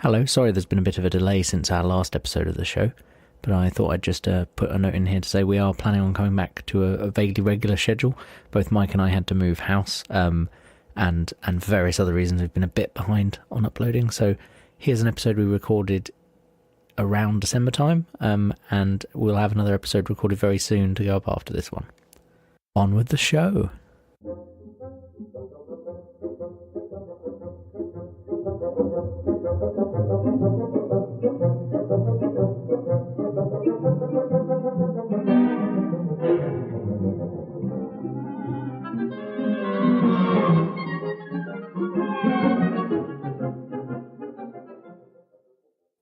Hello, sorry there's been a bit of a delay since our last episode of the show, but I thought I'd just put a note in here to say we are planning on coming back to a vaguely regular schedule. Both Mike and I had to move house, and various other reasons we've been a bit behind on uploading. So here's an episode we recorded around December time, and we'll have another episode recorded very soon to go up after this one. On with the show.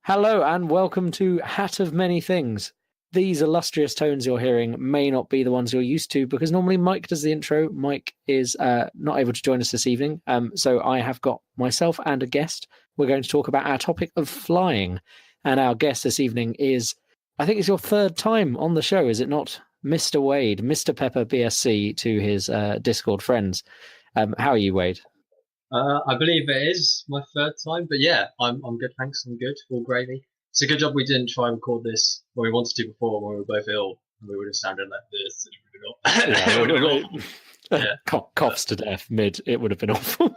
Hello and welcome to Hat of Many Things. These illustrious tones you're hearing may not be the ones you're used to because normally Mike does the intro. Mike is not able to join us this evening, so I have got myself and a guest. We're going to talk about our topic of flying, and our guest this evening is, I think it's your third time on the show, is it not? Mr. Wade, Mr. Pepper BSC to his Discord friends. How are you, Wade? I believe it is my third time, but yeah, I'm good, thanks. I'm good, all gravy. It's a good job we didn't try and record this when we wanted to before, when we were both ill, and we would have sounded like this. Coughs to death mid, it would have been awful.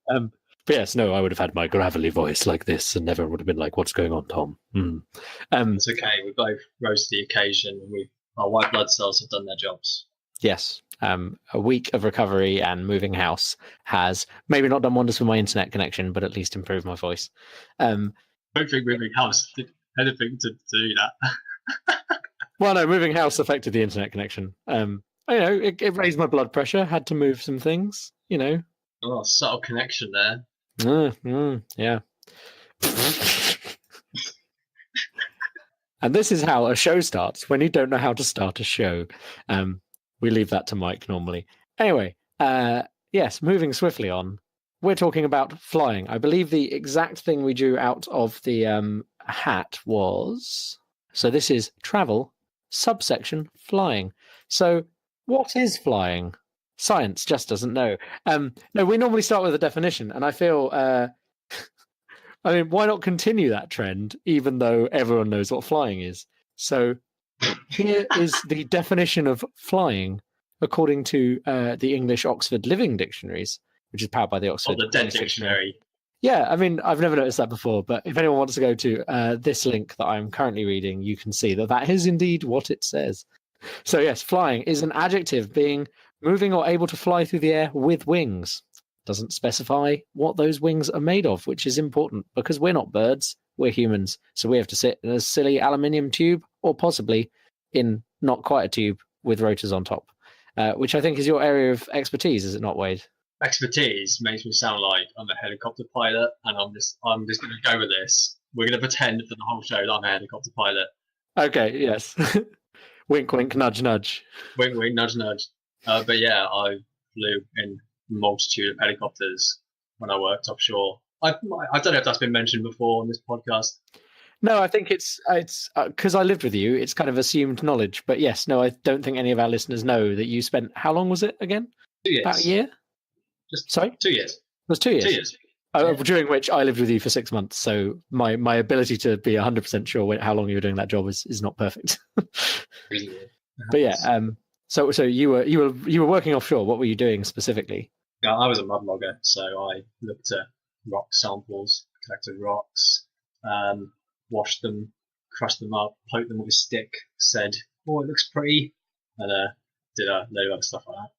But yes, no, I would have had my gravelly voice like this, and everyone would have been like, "What's going on, Tom?" It's okay. We both rose to the occasion, and our white blood cells have done their jobs. Yes. A week of recovery and moving house has maybe not done wonders for my internet connection, but at least improved my voice. I don't think moving house did anything to do that. Well, no, moving house affected the internet connection. It raised my blood pressure, had to move some things, Oh, subtle connection there. Yeah. And this is how a show starts, when you don't know how to start a show. We leave that to Mike normally. Anyway, yes, moving swiftly on. We're talking about flying. I believe the exact thing we drew out of the hat was... So this is travel, subsection, flying. So what is flying? Science just doesn't know. No, we normally start with a definition, and I feel... why not continue that trend, even though everyone knows what flying is? So... Here is the definition of flying, according to the English Oxford Living Dictionaries, which is powered by the Oxford Dictionary. Yeah, I've never noticed that before, but if anyone wants to go to this link that I'm currently reading, you can see that is indeed what it says. So yes, flying is an adjective being moving or able to fly through the air with wings. Doesn't specify what those wings are made of, which is important because we're not birds, we're humans. So we have to sit in a silly aluminium tube or possibly in not quite a tube with rotors on top, which I think is your area of expertise, is it not, Wade? Expertise makes me sound like I'm a helicopter pilot, and I'm just going to go with this. We're going to pretend for the whole show that I'm a helicopter pilot. Okay, yes. Wink, wink, nudge, nudge. Wink, wink, nudge, nudge. But yeah, I flew in a multitude of helicopters when I worked offshore. I don't know if that's been mentioned before on this podcast. No, I think it's because I lived with you. It's kind of assumed knowledge. But yes, no, I don't think any of our listeners know that you spent, how long was it again? 2 years. About a year? Sorry? 2 years. It was 2 years? 2 years. During which I lived with you for 6 months. So my ability to be 100% sure how long you were doing that job is not perfect. But yeah, so you were working offshore. What were you doing specifically? I was a mud logger, so I looked at rock samples, collected rocks, washed them, crushed them up, poked them with a stick, said, "Oh, it looks pretty," and did a load of other stuff like that.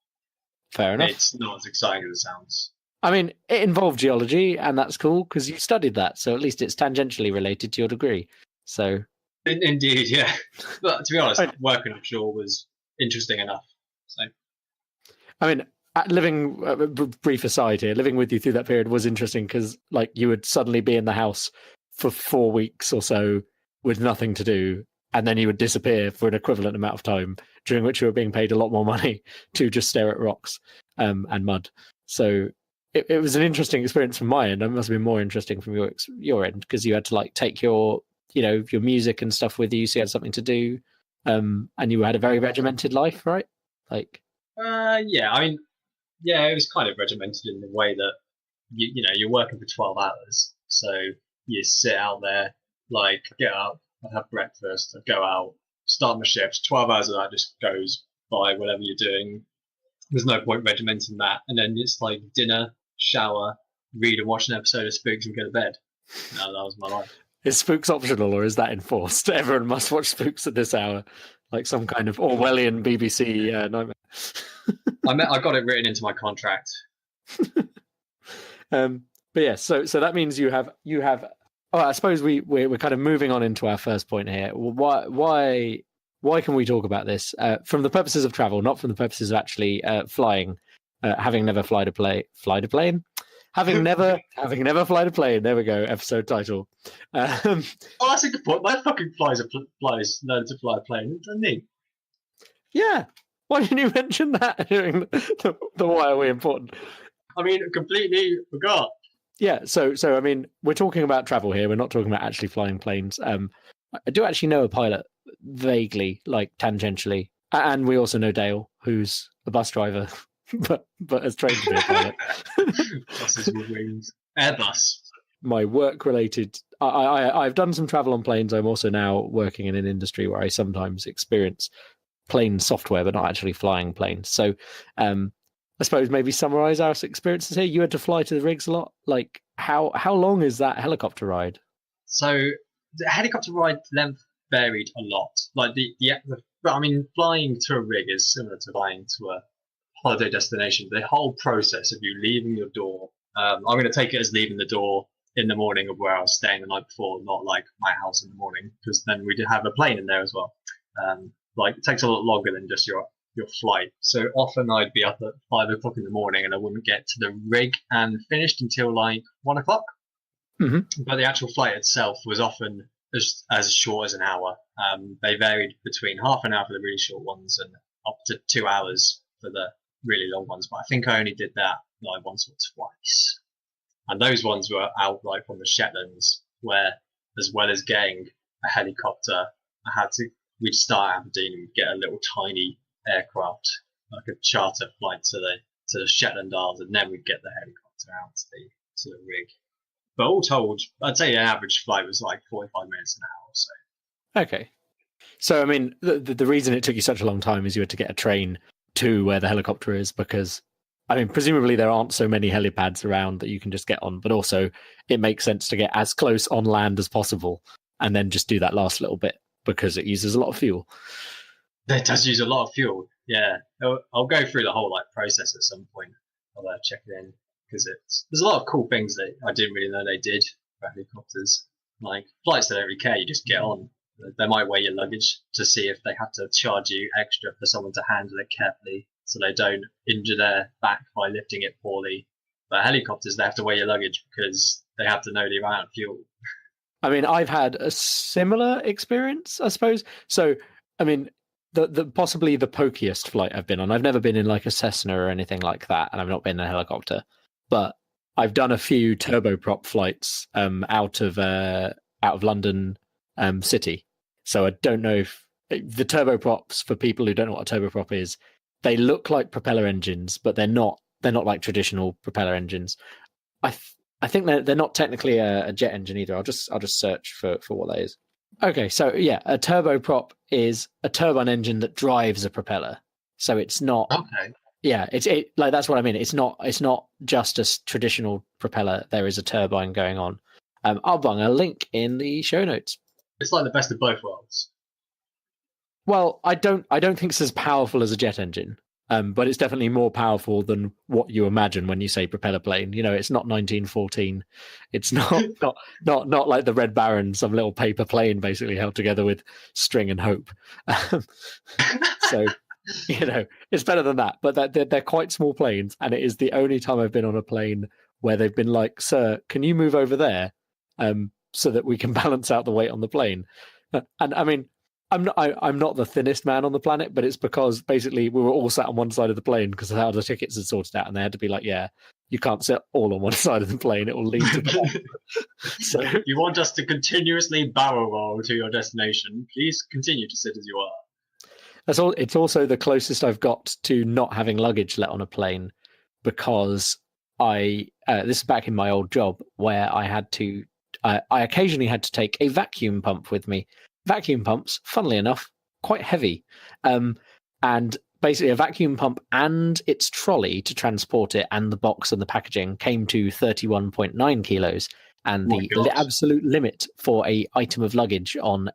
Fair enough. It's not as exciting as it sounds. It involved geology, and that's cool because you studied that, so at least it's tangentially related to your degree. So, indeed, yeah. But to be honest, working offshore was interesting enough. So, brief aside here, living with you through that period was interesting because, you would suddenly be in the house for 4 weeks or so with nothing to do, and then you would disappear for an equivalent amount of time, during which you were being paid a lot more money to just stare at rocks and mud. So it was an interesting experience from my end. It must have been more interesting from your end because you had to take your music and stuff with you, so you had something to do, and you had a very regimented life, right? Yeah, it was kind of regimented in the way that you're working for 12 hours. So you sit out there, like get up, I'd have breakfast, I'd go out, start my shift. 12 hours of that just goes by whatever you're doing. There's no point regimenting that. And then it's like dinner, shower, read and watch an episode of Spooks and go to bed. No, that was my life. Is Spooks optional or is that enforced? Everyone must watch Spooks at this hour, like some kind of Orwellian BBC nightmare. I got it written into my contract. But yeah, so that means you have. Oh, I suppose we're kind of moving on into our first point here. Why can we talk about this from the purposes of travel, not from the purposes of actually flying? Having never flied a plane. Having never flied a plane. There we go. Episode title. Oh, that's a good point. My fucking flies learn to fly a plane, doesn't he? Yeah. Why didn't you mention that during the why are we important? I mean, completely forgot. Yeah. So I mean, we're talking about travel here. We're not talking about actually flying planes. I do actually know a pilot vaguely, like tangentially, and we also know Dale, who's a bus driver. but has trained to be a pilot. Buses with wings. Airbus. My work-related... I've done some travel on planes. I'm also now working in an industry where I sometimes experience plane software, but not actually flying planes. So I suppose maybe summarise our experiences here. You had to fly to the rigs a lot. Like, how long is that helicopter ride? So the helicopter ride length varied a lot. Like I mean, flying to a rig is similar to flying to a holiday destination. The whole process of you leaving your door, I'm going to take it as leaving the door in the morning of where I was staying the night before, not like my house in the morning, because then we did have a plane in there as well. Like it takes a lot longer than just your flight. So often I'd be up at 5 o'clock in the morning and I wouldn't get to the rig and finished until like 1 o'clock. Mm-hmm. But the actual flight itself was often as short as an hour. They varied between half an hour for the really short ones and up to 2 hours for the really long ones, but I think I only did that like once or twice. And those ones were out like on the Shetlands, where as well as getting a helicopter, we'd start at Aberdeen and we'd get a little tiny aircraft, like a charter flight to the Shetland Isles, and then we'd get the helicopter out to the rig. But all told, I'd say an average flight was like 45 minutes an hour or so. Okay. So I mean, the reason it took you such a long time is you had to get a train to where the helicopter is, because I mean presumably there aren't so many helipads around that you can just get on, but also it makes sense to get as close on land as possible and then just do that last little bit because it uses a lot of fuel. It does use a lot of fuel. Yeah, I'll go through the whole like process at some point. I'll check it in because there's a lot of cool things that I didn't really know they did for helicopters. Like flights that don't really care, you just get on. They might weigh your luggage to see if they have to charge you extra for someone to handle it carefully so they don't injure their back by lifting it poorly. But helicopters, they have to weigh your luggage because they have to know the amount of fuel. I mean, I've had a similar experience, I suppose. So, I mean, the possibly the pokiest flight I've been on, I've never been in like a Cessna or anything like that, and I've not been in a helicopter, but I've done a few turboprop flights out of London City. So I don't know if the turboprops, for people who don't know what a turboprop is, they look like propeller engines, but they're not like traditional propeller engines. I think they're not technically a jet engine either. I'll just search for what that is. Okay, so yeah, a turboprop is a turbine engine that drives a propeller. So it's not. Okay. Yeah, it like that's what I mean. It's not just a traditional propeller. There is a turbine going on. I'll bung a link in the show notes. It's like the best of both worlds. Well, I don't think it's as powerful as a jet engine, but it's definitely more powerful than what you imagine when you say propeller plane. You know, it's not 1914. It's not not like the Red Baron, some little paper plane basically held together with string and hope. So, you know, it's better than that. But they're quite small planes, and it is the only time I've been on a plane where they've been like, "Sir, can you move over there?" So that we can balance out the weight on the plane. And I mean, I'm not the thinnest man on the planet, but it's because basically we were all sat on one side of the plane because how the tickets had sorted out, and they had to be like, yeah, you can't sit all on one side of the plane; it will lead to the So you want us to continuously barrel roll to your destination? Please continue to sit as you are. That's all. It's also the closest I've got to not having luggage let on a plane, because this is back in my old job where I I occasionally had to take a vacuum pump with me. Vacuum pumps, funnily enough, quite heavy. And basically a vacuum pump and its trolley to transport it and the box and the packaging came to 31.9 kilos. And the absolute limit for a item of luggage on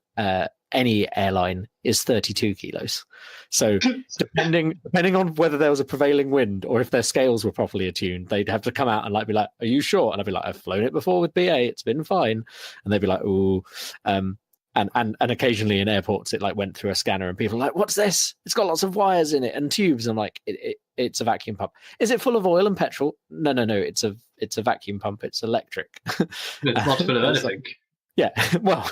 any airline is 32 kilos. So depending on whether there was a prevailing wind or if their scales were properly attuned, they'd have to come out and be like, "Are you sure?" And I'd be like, "I've flown it before with BA. It's been fine." And they'd be like, "Ooh." And occasionally in airports, it went through a scanner, and people are like, "What's this? It's got lots of wires in it and tubes." I'm like, "It's a vacuum pump. Is it full of oil and petrol?" No. It's a vacuum pump. It's electric. It's not full of anything. Yeah, well,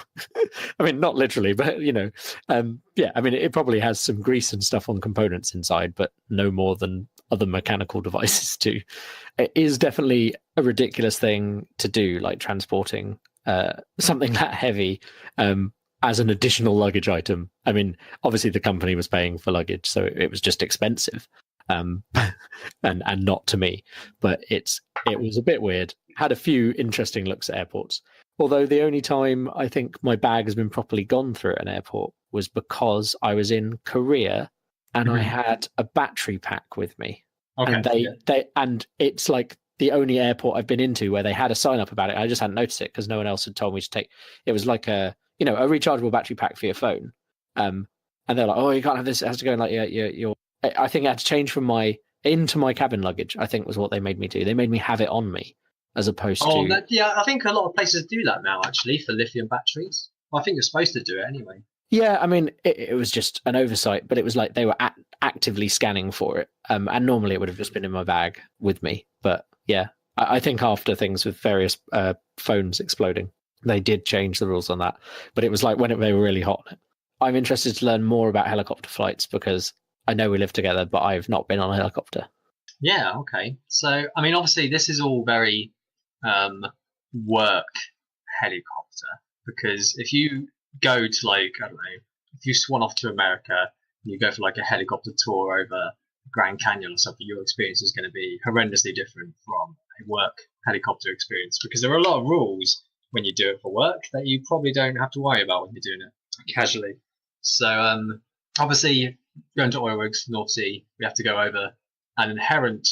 I mean, not literally, but yeah, I mean, it probably has some grease and stuff on components inside, but no more than other mechanical devices do. It is definitely a ridiculous thing to do, like transporting something that heavy as an additional luggage item. I mean, obviously the company was paying for luggage, so it was just expensive, and not to me. But it was a bit weird. Had a few interesting looks at airports. Although the only time I think my bag has been properly gone through at an airport was because I was in Korea and I had a battery pack with me. Okay, and and it's like the only airport I've been into where they had a sign up about it. I just hadn't noticed it because no one else had told me to take. It was like a rechargeable battery pack for your phone. And they're like, "Oh, you can't have this. It has to go in like your." I think I had to change from into my cabin luggage. I think was what they made me do. They made me have it on me. As opposed to... yeah, I think a lot of places do that now, actually, for lithium batteries. Well, I think you're supposed to do it anyway. Yeah, I mean, it was just an oversight, but it was like they were actively scanning for it. And normally it would have just been in my bag with me. But yeah, I think after things with various phones exploding, they did change the rules on that. But it was like when they were really hot. I'm interested to learn more about helicopter flights because I know we live together, but I've not been on a helicopter. Yeah, okay. So, I mean, obviously this is all very... work helicopter, because if you go to I don't know, if you swan off to America and you go for a helicopter tour over Grand Canyon or something, your experience is going to be horrendously different from a work helicopter experience, because there are a lot of rules when you do it for work that you probably don't have to worry about when you're doing it casually. So obviously going to oil rigs, North Sea, we have to go over. An inherent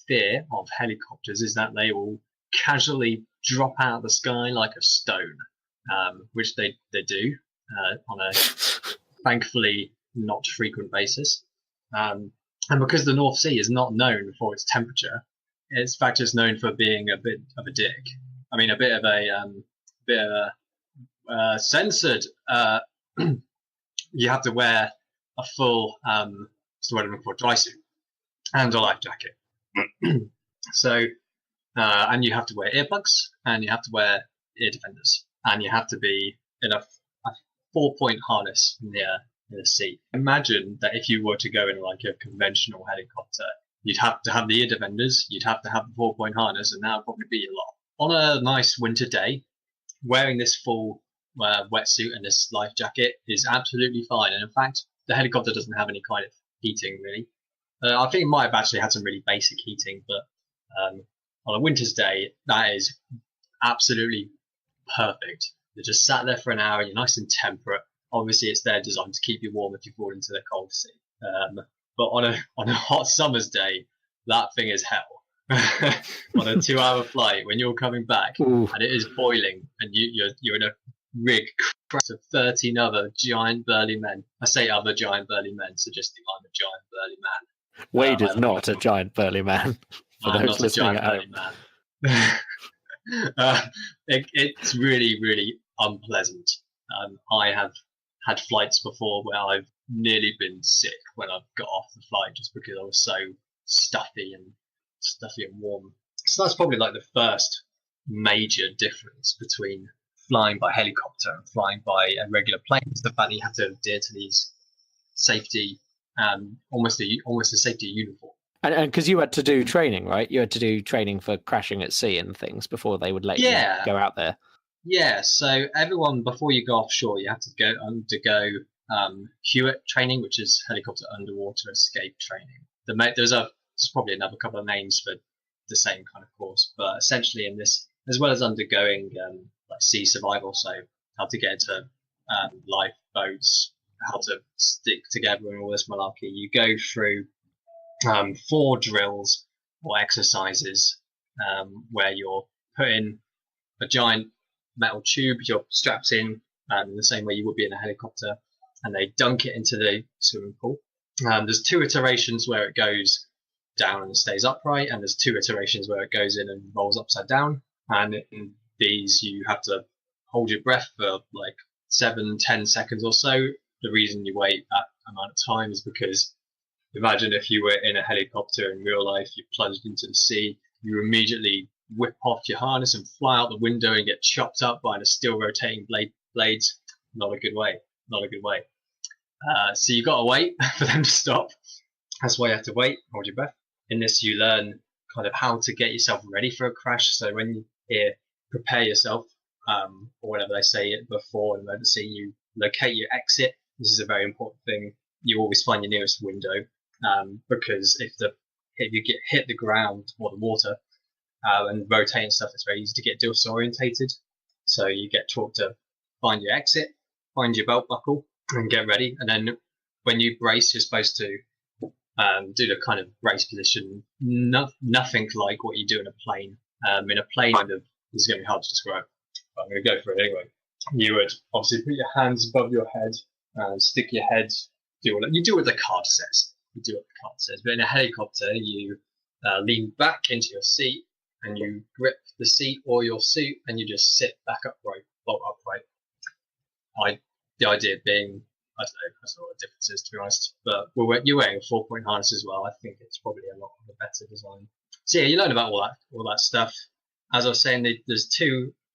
fear of helicopters is that they will casually drop out of the sky like a stone, which they do on a thankfully not frequent basis. And because the North Sea is not known for its temperature, it's in fact just known for being a bit of a dick. I mean, a bit of a censored. You have to wear a full what's the word I'm looking for, dry suit and a life jacket. So. And you have to wear earplugs, and you have to wear ear defenders, and you have to be in a 4-point harness near the seat. Imagine that if you were to go in a conventional helicopter, you'd have to have the ear defenders, you'd have to have the 4-point harness, and that would probably be a lot. On a nice winter day, wearing this full wetsuit and this life jacket is absolutely fine. And in fact, the helicopter doesn't have any kind of heating really. I think it might have actually had some really basic heating, but on a winter's day, that is absolutely perfect. You're just sat there for an hour, you're nice and temperate. Obviously, it's there designed to keep you warm if you fall into the cold sea. But on a hot summer's day, that thing is hell. On a 2-hour flight, when you're coming back and it is boiling, and you're in a rig of 13 other giant burly men. I say other giant burly men, suggesting I'm a giant burly man. Wade is not a giant burly man. For I'm those not a giant listening burly man. It's really, really unpleasant. I have had flights before where I've nearly been sick when I've got off the flight just because I was so stuffy and warm. So that's probably the first major difference between flying by helicopter and flying by a regular plane is the fact that you have to adhere to these safety, almost a safety uniform. And because you had to do training, right? You had to do training for crashing at sea and things before they would let you go out there. Yeah, so everyone, before you go offshore, you have to undergo Hewitt training, which is helicopter underwater escape training. There's probably another couple of names for the same kind of course, but essentially in this, as well as undergoing like sea survival, so how to get into lifeboats, how to stick together and all this malarkey. You go through 4 drills or exercises where you're put in a giant metal tube, you're strapped in the same way you would be in a helicopter, and they dunk it into the swimming pool. There's 2 iterations where it goes down and stays upright, and there's 2 iterations where it goes in and rolls upside down. And in these, you have to hold your breath for like 7-10 seconds or so. The reason you wait that amount of time is because imagine if you were in a helicopter in real life, you plunged into the sea, you immediately whip off your harness and fly out the window and get chopped up by the still rotating blades. Not a good way. Not a good way. So you got to wait for them to stop. That's why you have to wait, hold your breath. In this, you learn kind of how to get yourself ready for a crash. So when you hear prepare yourself, or whatever they say it before an emergency, you locate your exit. This is a very important thing. You always find your nearest window, because if you get hit the ground or the water and rotating stuff, it's very easy to get disorientated. So you get taught to find your exit, find your belt buckle, and get ready. And then when you brace, you're supposed to do the kind of brace position. Nothing like what you do in a plane. In a plane, this is going to be hard to describe, but I'm going to go for it anyway. You would obviously put your hands above your head and stick your head. You do what the card says. You do what the card says. But in a helicopter, you lean back into your seat and you grip the seat or your suit and you just sit back upright, bolt upright. The idea being, I don't know what the difference is, to be honest. But you're wearing a 4-point harness as well. I think it's probably a lot of a better design. So yeah, you learn about all that stuff. As I was saying, there's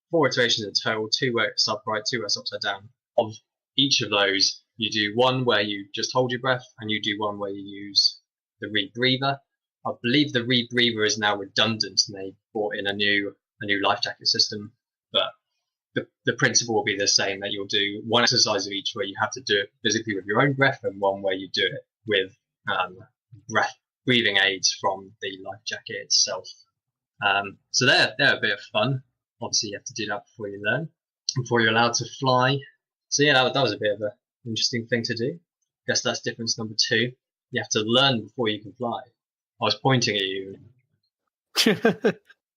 4 iterations in total, 2 where it's upright, 2 where it's upside down. Of each of those, you do one where you just hold your breath, and you do one where you use the rebreather. I believe the rebreather is now redundant, and they brought in a new life jacket system. But the principle will be the same, that you'll do one exercise of each where you have to do it physically with your own breath, and one where you do it with breathing aids from the life jacket itself. So they're a bit of fun. Obviously, you have to do that before you learn, before you're allowed to fly. So yeah, that was a bit of an interesting thing to do. Guess that's difference number 2. You have to learn before you can fly. I was pointing at you.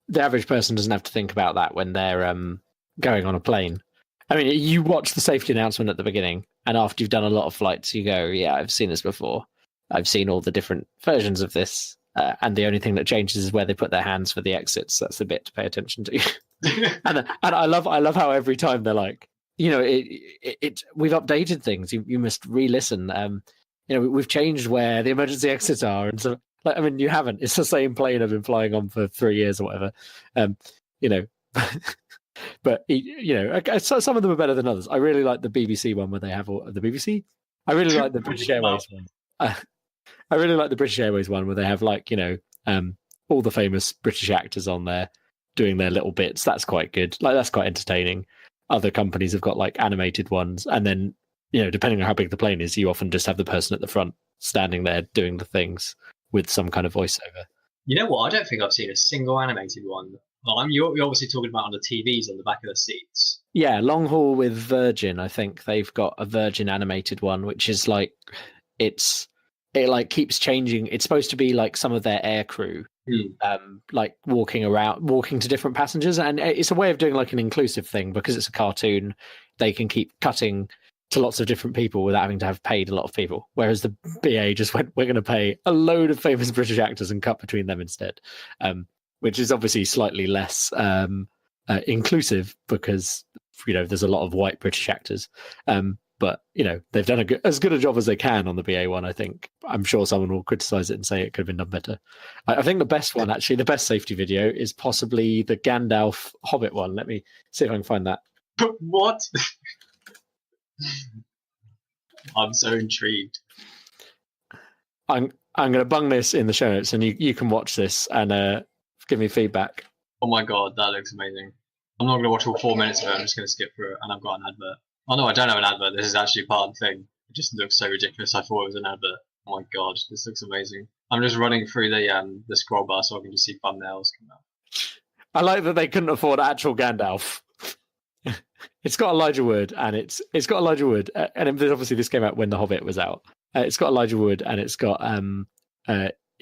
The average person doesn't have to think about that when they're going on a plane. I mean, you watch the safety announcement at the beginning, and after you've done a lot of flights, you go, yeah, I've seen this before. I've seen all the different versions of this. And the only thing that changes is where they put their hands for the exits. That's the bit to pay attention to. and I love how every time they're like, we've updated things. You must re-listen. We've changed where the emergency exits are, and so you haven't. It's the same plane I've been flying on for 3 years or whatever. But some of them are better than others. I really like the BBC one where they have the BBC. I really like the British Airways one. I really like the British Airways one where they have all the famous British actors on there doing their little bits. That's quite good. That's quite entertaining. Other companies have got animated ones, and then depending on how big the plane is, you often just have the person at the front standing there doing the things with some kind of voiceover. You know what? I don't think I've seen a single animated one. Well, you're obviously talking about on the TVs on the back of the seats. Yeah, long haul with Virgin. I think they've got a Virgin animated one, which is it keeps changing. It's supposed to be like some of their air crew, walking to different passengers, and it's a way of doing an inclusive thing because it's a cartoon. They can keep cutting to lots of different people without having to have paid a lot of people. Whereas the BA just went, we're going to pay a load of famous British actors and cut between them instead, which is obviously slightly less inclusive because there's a lot of white British actors. But they've done as good a job as they can on the BA one. I think. I'm sure someone will criticize it and say it could have been done better. I think the best one, actually, the best safety video is possibly the Gandalf Hobbit one. Let me see if I can find that. What? I'm so intrigued. I'm going to bung this in the show notes, and you can watch this and give me feedback. Oh my god, that looks amazing. I'm not going to watch all 4 minutes of it. I'm just going to skip through it, and I've got an advert. Oh no, I don't have an advert. This is actually part of the thing. It just looks so ridiculous. I thought it was an advert. Oh my god, this looks amazing. I'm just running through the scroll bar so I can just see thumbnails come out. I like that they couldn't afford actual Gandalf. it's got Elijah Wood, and it's got Elijah Wood, and obviously this came out when The Hobbit was out. It's got Elijah Wood, and it's got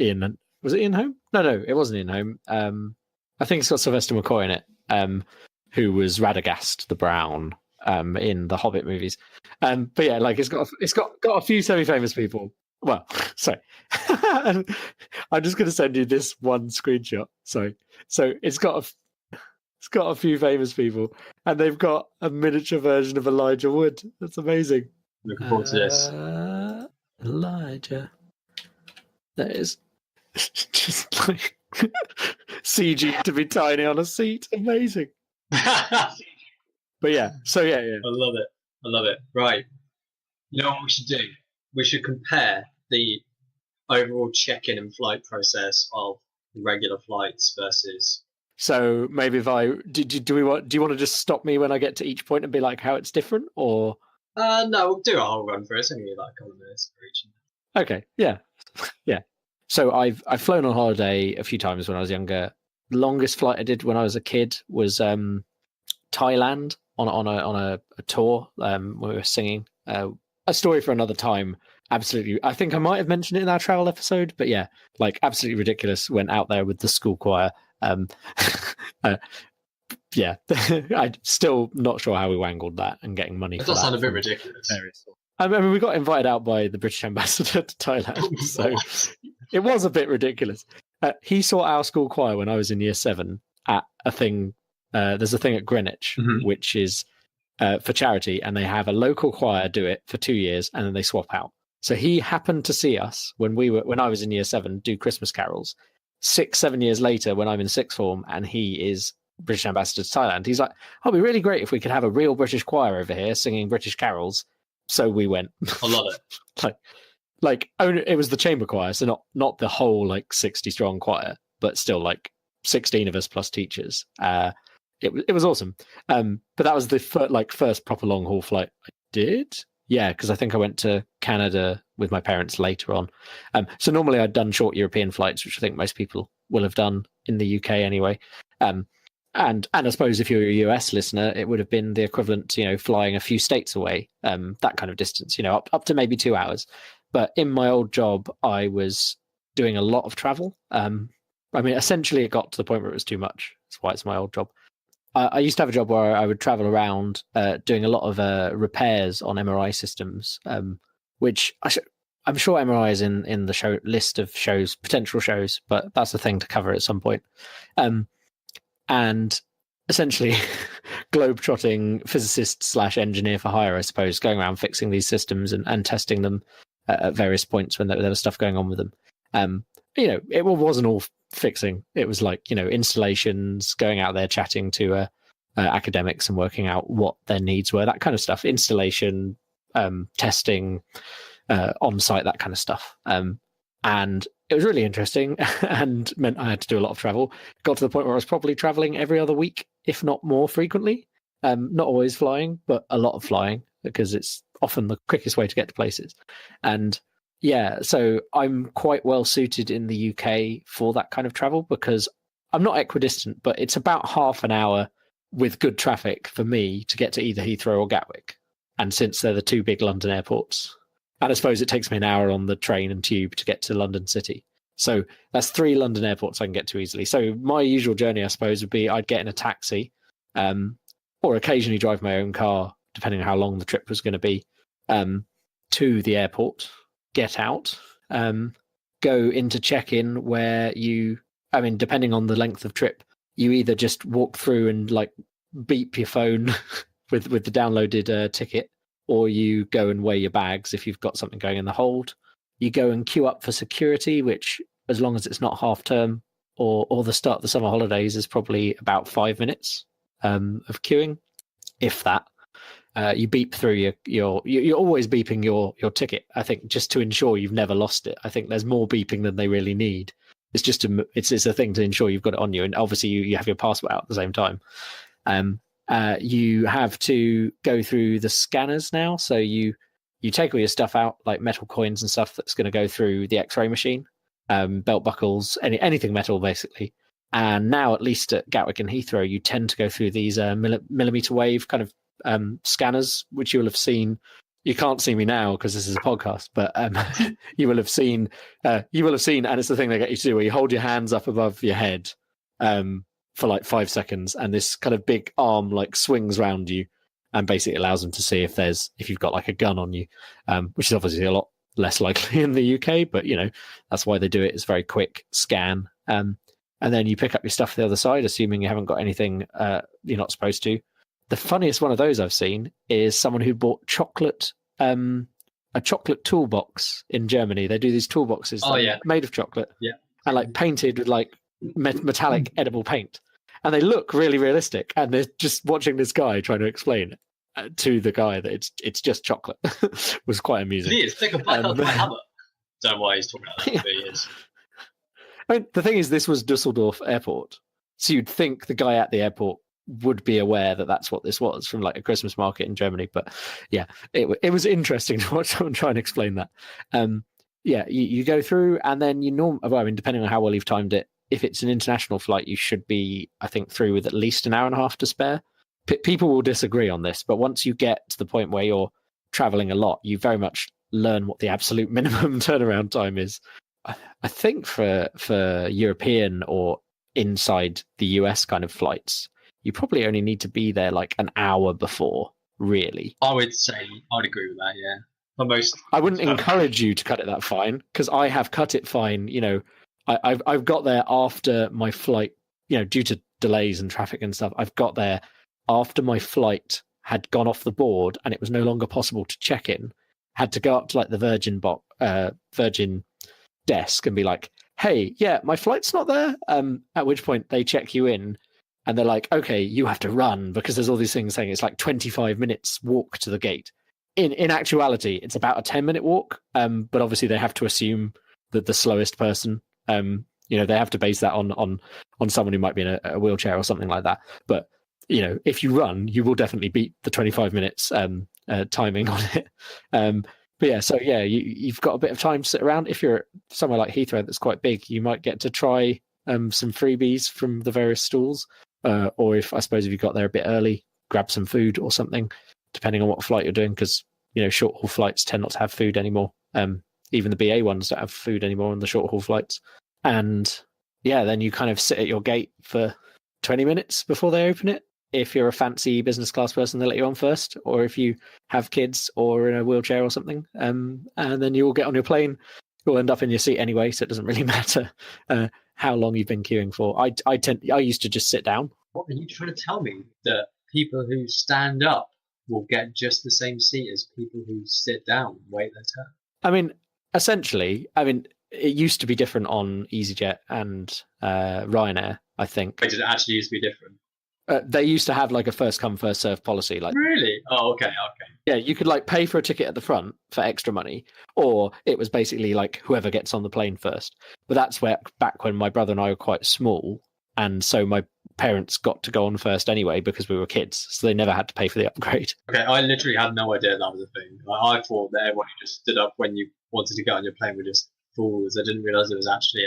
Ian. Was it Ian Holm? No, it wasn't Ian Holm. I think it's got Sylvester McCoy in it, who was Radagast the Brown in the Hobbit movies. But yeah, like it's got a few semi-famous people. Well, sorry, I'm just going to send you this one screenshot. Sorry, so it's got a few famous people, and they've got a miniature version of Elijah Wood. That's amazing. Looking forward to this. Elijah. That is just like CG to be tiny on a seat. Amazing. But yeah, so yeah. I love it. Right. You know what we should do? We should compare the overall check-in and flight process of regular flights versus. So maybe if do you want to just stop me when I get to each point and be like how it's different, or? No, we'll do a whole run for it. It's only like a couple of minutes for each. Okay, yeah. So I've flown on holiday a few times when I was younger. The longest flight I did when I was a kid was Thailand on a tour when we were singing. A story for another time. Absolutely, I think I might have mentioned it in our travel episode, but yeah, like absolutely ridiculous. Went out there with the school choir. Yeah, I'm still not sure how we wangled that and getting money. It does sound a bit ridiculous. I mean, we got invited out by the British ambassador to Thailand, so it was a bit ridiculous. He saw our school choir when I was in year 7 at a thing. There's a thing at Greenwich, which is for charity, and they have a local choir do it for 2 years, and then they swap out. So he happened to see us when I was in year 7 do Christmas carols. 6-7 years later, when I'm in sixth form, and he is British ambassador to Thailand, he's like, "Oh, it'd be really great if we could have a real British choir over here singing British carols." So we went. I love it. like it was the chamber choir, so not the whole like 60 strong choir, but still like 16 of us plus teachers. It was awesome. But that was the first proper long haul flight I did. Yeah, because I think I went to Canada with my parents later on. So normally I'd done short European flights, which I think most people will have done in the UK anyway. And I suppose if you're a US listener, it would have been the equivalent to, flying a few states away, that kind of distance, up to maybe 2 hours. But in my old job, I was doing a lot of travel. I mean, essentially it got to the point where it was too much. That's why it's my old job. I used to have a job where I would travel around doing a lot of repairs on MRI systems, which I'm sure MRI is in the show list of potential shows, but that's a thing to cover at some point. And essentially globe-trotting physicist / engineer for hire, I suppose, going around fixing these systems and testing them at various points when there was stuff going on with them. It wasn't all fixing. It was like, installations, going out there chatting to academics and working out what their needs were, that kind of stuff. Installation, testing, on-site, that kind of stuff. And it was really interesting and meant I had to do a lot of travel. Got to the point where I was probably traveling every other week, if not more frequently. Not always flying, but a lot of flying, because it's often the quickest way to get to places. And yeah, so I'm quite well suited in the UK for that kind of travel, because I'm not equidistant, but it's about half an hour with good traffic for me to get to either Heathrow or Gatwick. And since they're the two big London airports, and I suppose it takes me an hour on the train and tube to get to London City. So that's 3 London airports I can get to easily. So my usual journey, I suppose, would be I'd get in a taxi, or occasionally drive my own car, depending on how long the trip was going to be, to the airport, get out, go into check-in where depending on the length of trip, you either just walk through and like beep your phone with the downloaded ticket, or you go and weigh your bags if you've got something going in the hold. You go and queue up for security, which, as long as it's not half term or the start of the summer holidays, is probably about 5 minutes of queuing, if that. You beep through you're always beeping your ticket, I think, just to ensure you've never lost it. I think there's more beeping than they really need. It's just it's a thing to ensure you've got it on you, and obviously you have your passport out at the same time. You have to go through the scanners now, so you take all your stuff out, like metal coins and stuff that's going to go through the X-ray machine, belt buckles, anything metal basically. And now, at least at Gatwick and Heathrow, you tend to go through these millimeter wave kind of scanners, which you will have seen. You can't see me now because this is a podcast, but you will have seen. And it's the thing they get you to do, where you hold your hands up above your head for like 5 seconds, and this kind of big arm like swings around you, and basically allows them to see if you've got like a gun on you, which is obviously a lot less likely in the UK, but that's why they do it. It's a very quick scan, and then you pick up your stuff the other side, assuming you haven't got anything you're not supposed to. The funniest one of those I've seen is someone who bought a chocolate toolbox in Germany. They do these toolboxes made of chocolate, and like painted with like metallic edible paint, and they look really realistic. And they're just watching this guy trying to explain to the guy that it's just chocolate. Was quite amusing. It is. Think of my hammer. Don't know why he's talking about that, but he is. I mean, the thing is, this was Dusseldorf Airport, so you'd think the guy at the airport would be aware that that's what this was from like a Christmas market in Germany. But yeah, it was interesting to watch someone try and explain that. You go through, and then depending on how well you've timed it, if it's an international flight, you should be, I think, through with at least an hour and a half to spare. People will disagree on this, but once you get to the point where you're traveling a lot, you very much learn what the absolute minimum turnaround time is. I think for European or inside the US kind of flights, you probably only need to be there like an hour before, really. I would agree with that, yeah. For most, I wouldn't encourage you to cut it that fine, because I have cut it fine. I've got there after my flight, due to delays and traffic and stuff. I've got there after my flight had gone off the board and it was no longer possible to check in. Had to go up to like the Virgin desk and be like, "Hey, yeah, my flight's not there." At which point they check you in. And they're like, "Okay, you have to run," because there's all these things saying it's like 25 minutes walk to the gate. In actuality, it's about a 10-minute walk. But obviously they have to assume that the slowest person, they have to base that on someone who might be in a wheelchair or something like that. But, if you run, you will definitely beat the 25 minutes timing on it. But yeah, so yeah, you've got a bit of time to sit around. If you're somewhere like Heathrow that's quite big, you might get to try some freebies from the various stalls. Or if you got there a bit early, grab some food or something, depending on what flight you're doing, because short haul flights tend not to have food anymore. Even the BA ones don't have food anymore on the short haul flights. And yeah, then you kind of sit at your gate for 20 minutes before they open it. If you're a fancy business class person, they let you on first. Or if you have kids or in a wheelchair or something, and then you will get on your plane. You'll end up in your seat anyway, so it doesn't really matter how long you've been queuing for. I used to just sit down. What are you trying to tell me? That people who stand up will get just the same seat as people who sit down and wait their turn? I mean, essentially, it used to be different on EasyJet and Ryanair, I think. Wait, did it actually used to be different? They used to have like a first come first serve policy. Like, really? Oh, okay. Yeah, you could like pay for a ticket at the front for extra money, or it was basically like whoever gets on the plane first. But that's back when my brother and I were quite small, and so my parents got to go on first anyway because we were kids, so they never had to pay for the upgrade. Okay, I literally had no idea that was a thing. I thought that everyone who just stood up when you wanted to get on your plane were just fools. I didn't realise there was actually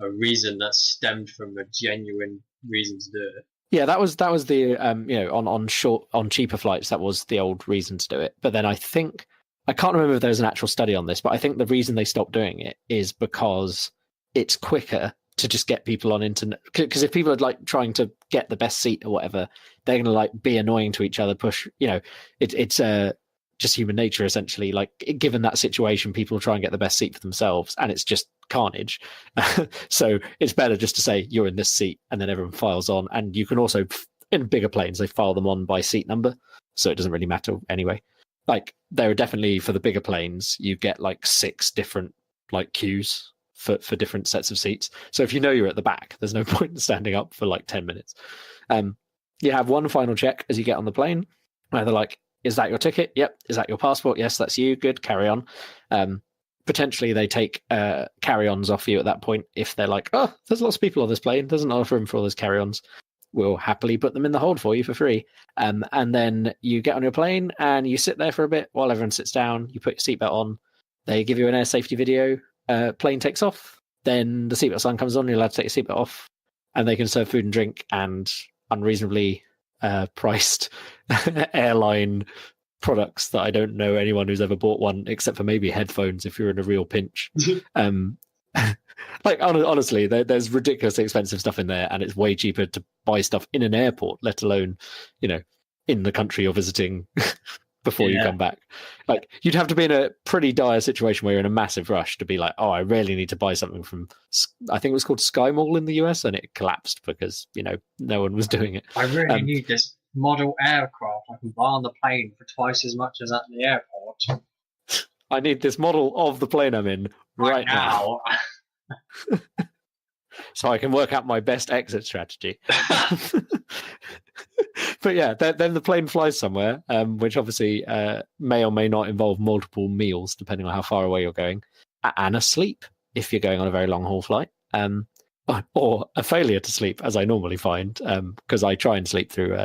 a reason that stemmed from a genuine reason to do it. Yeah, that was the on cheaper flights, that was the old reason to do it. But then I can't remember if there's an actual study on this, but I think the reason they stopped doing it is because it's quicker to just get people on internet. Because if people are like trying to get the best seat or whatever, they're going to like be annoying to each other. Push, it's just human nature essentially. Like given that situation, people try and get the best seat for themselves, and it's just carnage. So it's better just to say you're in this seat, and then everyone files on. And you can also, in bigger planes, they file them on by seat number, so it doesn't really matter anyway. Like there are definitely, for the bigger planes, you get like 6 different like queues for different sets of seats. So if you're at the back, there's no point in standing up for like 10 minutes. You have one final check as you get on the plane, where they're like, "Is that your ticket? Yep. Is that your passport? Yes, that's you. Good. Carry on." Potentially they take carry-ons off you at that point if they're like, "Oh, there's lots of people on this plane. There's not enough room for all those carry-ons. We'll happily put them in the hold for you for free." And then you get on your plane and you sit there for a bit while everyone sits down. You put your seatbelt on. They give you an air safety video. Plane takes off. Then the seatbelt sign comes on. You're allowed to take your seatbelt off, and they can serve food and drink and unreasonably priced airline products that I don't know anyone who's ever bought one, except for maybe headphones if you're in a real pinch. Like honestly, there's ridiculously expensive stuff in there, and it's way cheaper to buy stuff in an airport, let alone, in the country you're visiting before you come back. Like, you'd have to be in a pretty dire situation where you're in a massive rush to be like, oh, I really need to buy something from, I think it was called Sky Mall in the US, and it collapsed because, no one was doing it. I really need this model aircraft I can buy on the plane for twice as much as at the airport. I need this model of the plane I'm in right now. So I can work out my best exit strategy. But yeah, then the plane flies somewhere, which obviously may or may not involve multiple meals, depending on how far away you're going, and a sleep if you're going on a very long haul flight, or a failure to sleep, as I normally find, because I try and sleep through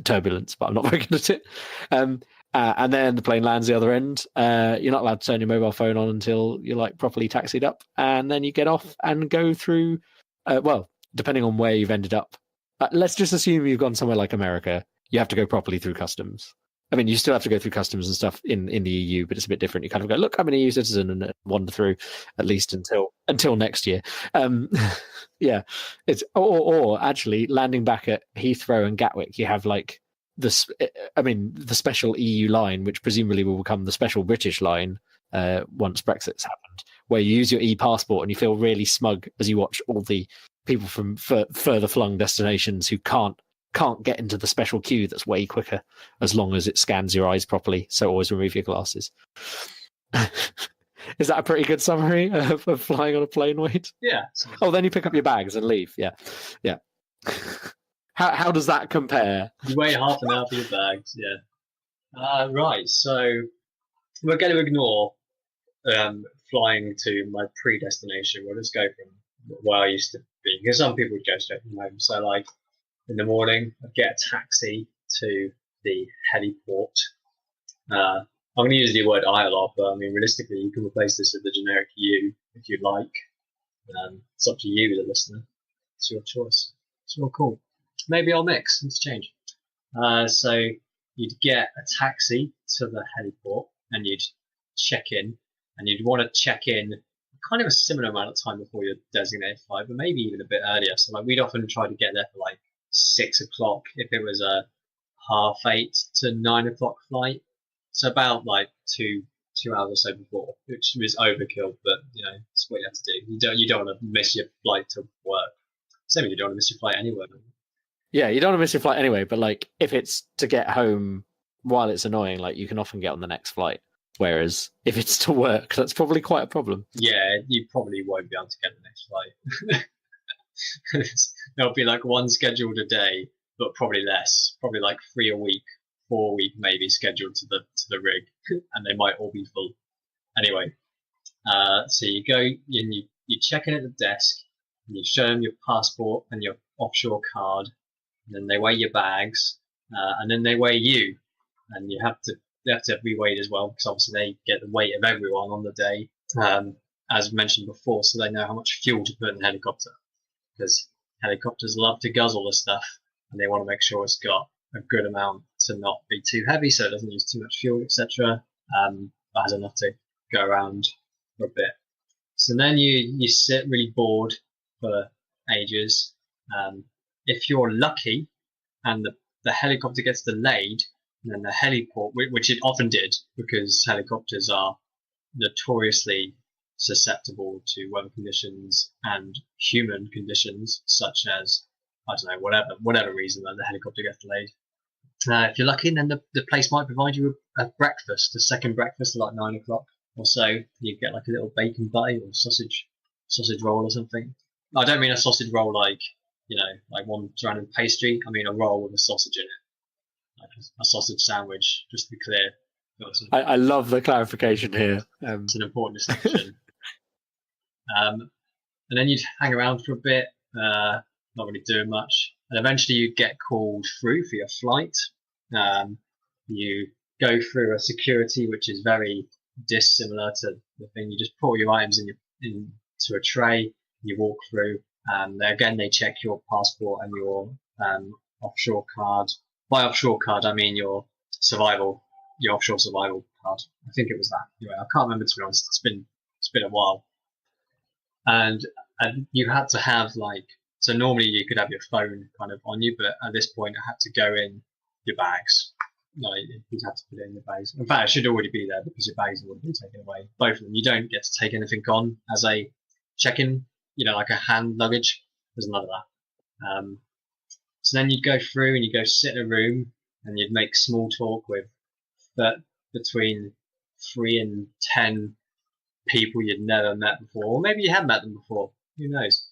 turbulence, but I'm not very good at it. And then the plane lands the other end. You're not allowed to turn your mobile phone on until you're like properly taxied up, and then you get off and go through. Well, depending on where you've ended up, let's just assume you've gone somewhere like America. You have to go properly through customs. I mean, you still have to go through customs and stuff in the EU, but it's a bit different. You kind of go, look, I'm an EU citizen, and wander through at least until next year. Yeah, it's or actually landing back at Heathrow and Gatwick, you have like the special EU line, which presumably will become the special British line once Brexit's happened, where you use your e-passport and you feel really smug as you watch all the people from further flung destinations who can't get into the special queue that's way quicker as long as it scans your eyes properly. So always remove your glasses. Is that a pretty good summary of flying on a plane, Wade? Yeah. Oh, then you pick up your bags and leave. Yeah. How does that compare? You wait half an hour for your bags, yeah. Right, so we're going to ignore flying to my predestination. We'll just go from where I used to be, because some people would go straight from home. So, like, in the morning, I'd get a taxi to the heliport. I'm going to use the word I a lot, but I mean, realistically, you can replace this with the generic you if you'd like. It's up to you, the listener. It's your choice. It's all cool. Maybe I'll mix. Let's change. So you'd get a taxi to the heliport and you'd check in, and you'd want to check in kind of a similar amount of time before your designated flight, but maybe even a bit earlier. So like we'd often try to get there for like 6 o'clock if it was a 8:30 to 9 o'clock flight. So about like two hours or so before, which was overkill, but it's what you have to do. You don't want to miss your flight to work. Same, you don't want to miss your flight anywhere. Yeah, you don't want to miss your flight anyway, but like if it's to get home while it's annoying, like you can often get on the next flight. Whereas if it's to work, that's probably quite a problem. Yeah, you probably won't be able to get the next flight. There'll be like one scheduled a day, but probably less. Probably like 3 a week, 4 a week maybe scheduled to the rig, and they might all be full. Anyway, so you go and you check in at the desk, and you show them your passport and your offshore card. And then they weigh your bags, and then they weigh you, and they have to be weighed as well, because obviously they get the weight of everyone on the day, as mentioned before, so they know how much fuel to put in the helicopter, because helicopters love to guzzle the stuff, and they want to make sure it's got a good amount to not be too heavy, so it doesn't use too much fuel, etc. But has enough to go around for a bit. So then you sit really bored for ages. If you're lucky and the helicopter gets delayed, then the heliport, which it often did, because helicopters are notoriously susceptible to weather conditions and human conditions, such as, I don't know, whatever reason that the helicopter gets delayed. If you're lucky, then the place might provide you a breakfast, a second breakfast at like 9 o'clock or so. You get like a little bacon butty or sausage roll or something. I don't mean a sausage roll like one random pastry. I mean a roll with a sausage in it, like a sausage sandwich, just to be clear. I love the clarification here. It's an important distinction. And then you'd hang around for a bit, not really doing much, and eventually you'd get called through for your flight. You go through a security which is very dissimilar to the thing. You just put all your items into a tray. You walk through. Again, they check your passport and your offshore card. By offshore card, I mean your offshore survival card. I think it was that. Anyway, I can't remember, to be honest. It's been a while. And you had to have so normally you could have your phone kind of on you, but at this point it had to go in your bags. You'd have to put it in your bags. In fact, it should already be there because your bags would have been taken away. Both of them. You don't get to take anything on as a check-in, like a hand luggage. There's none of that. So then you'd go through and you'd go sit in a room and you'd make small talk with between 3 and 10 people you'd never met before, or maybe you had met them before. Who knows?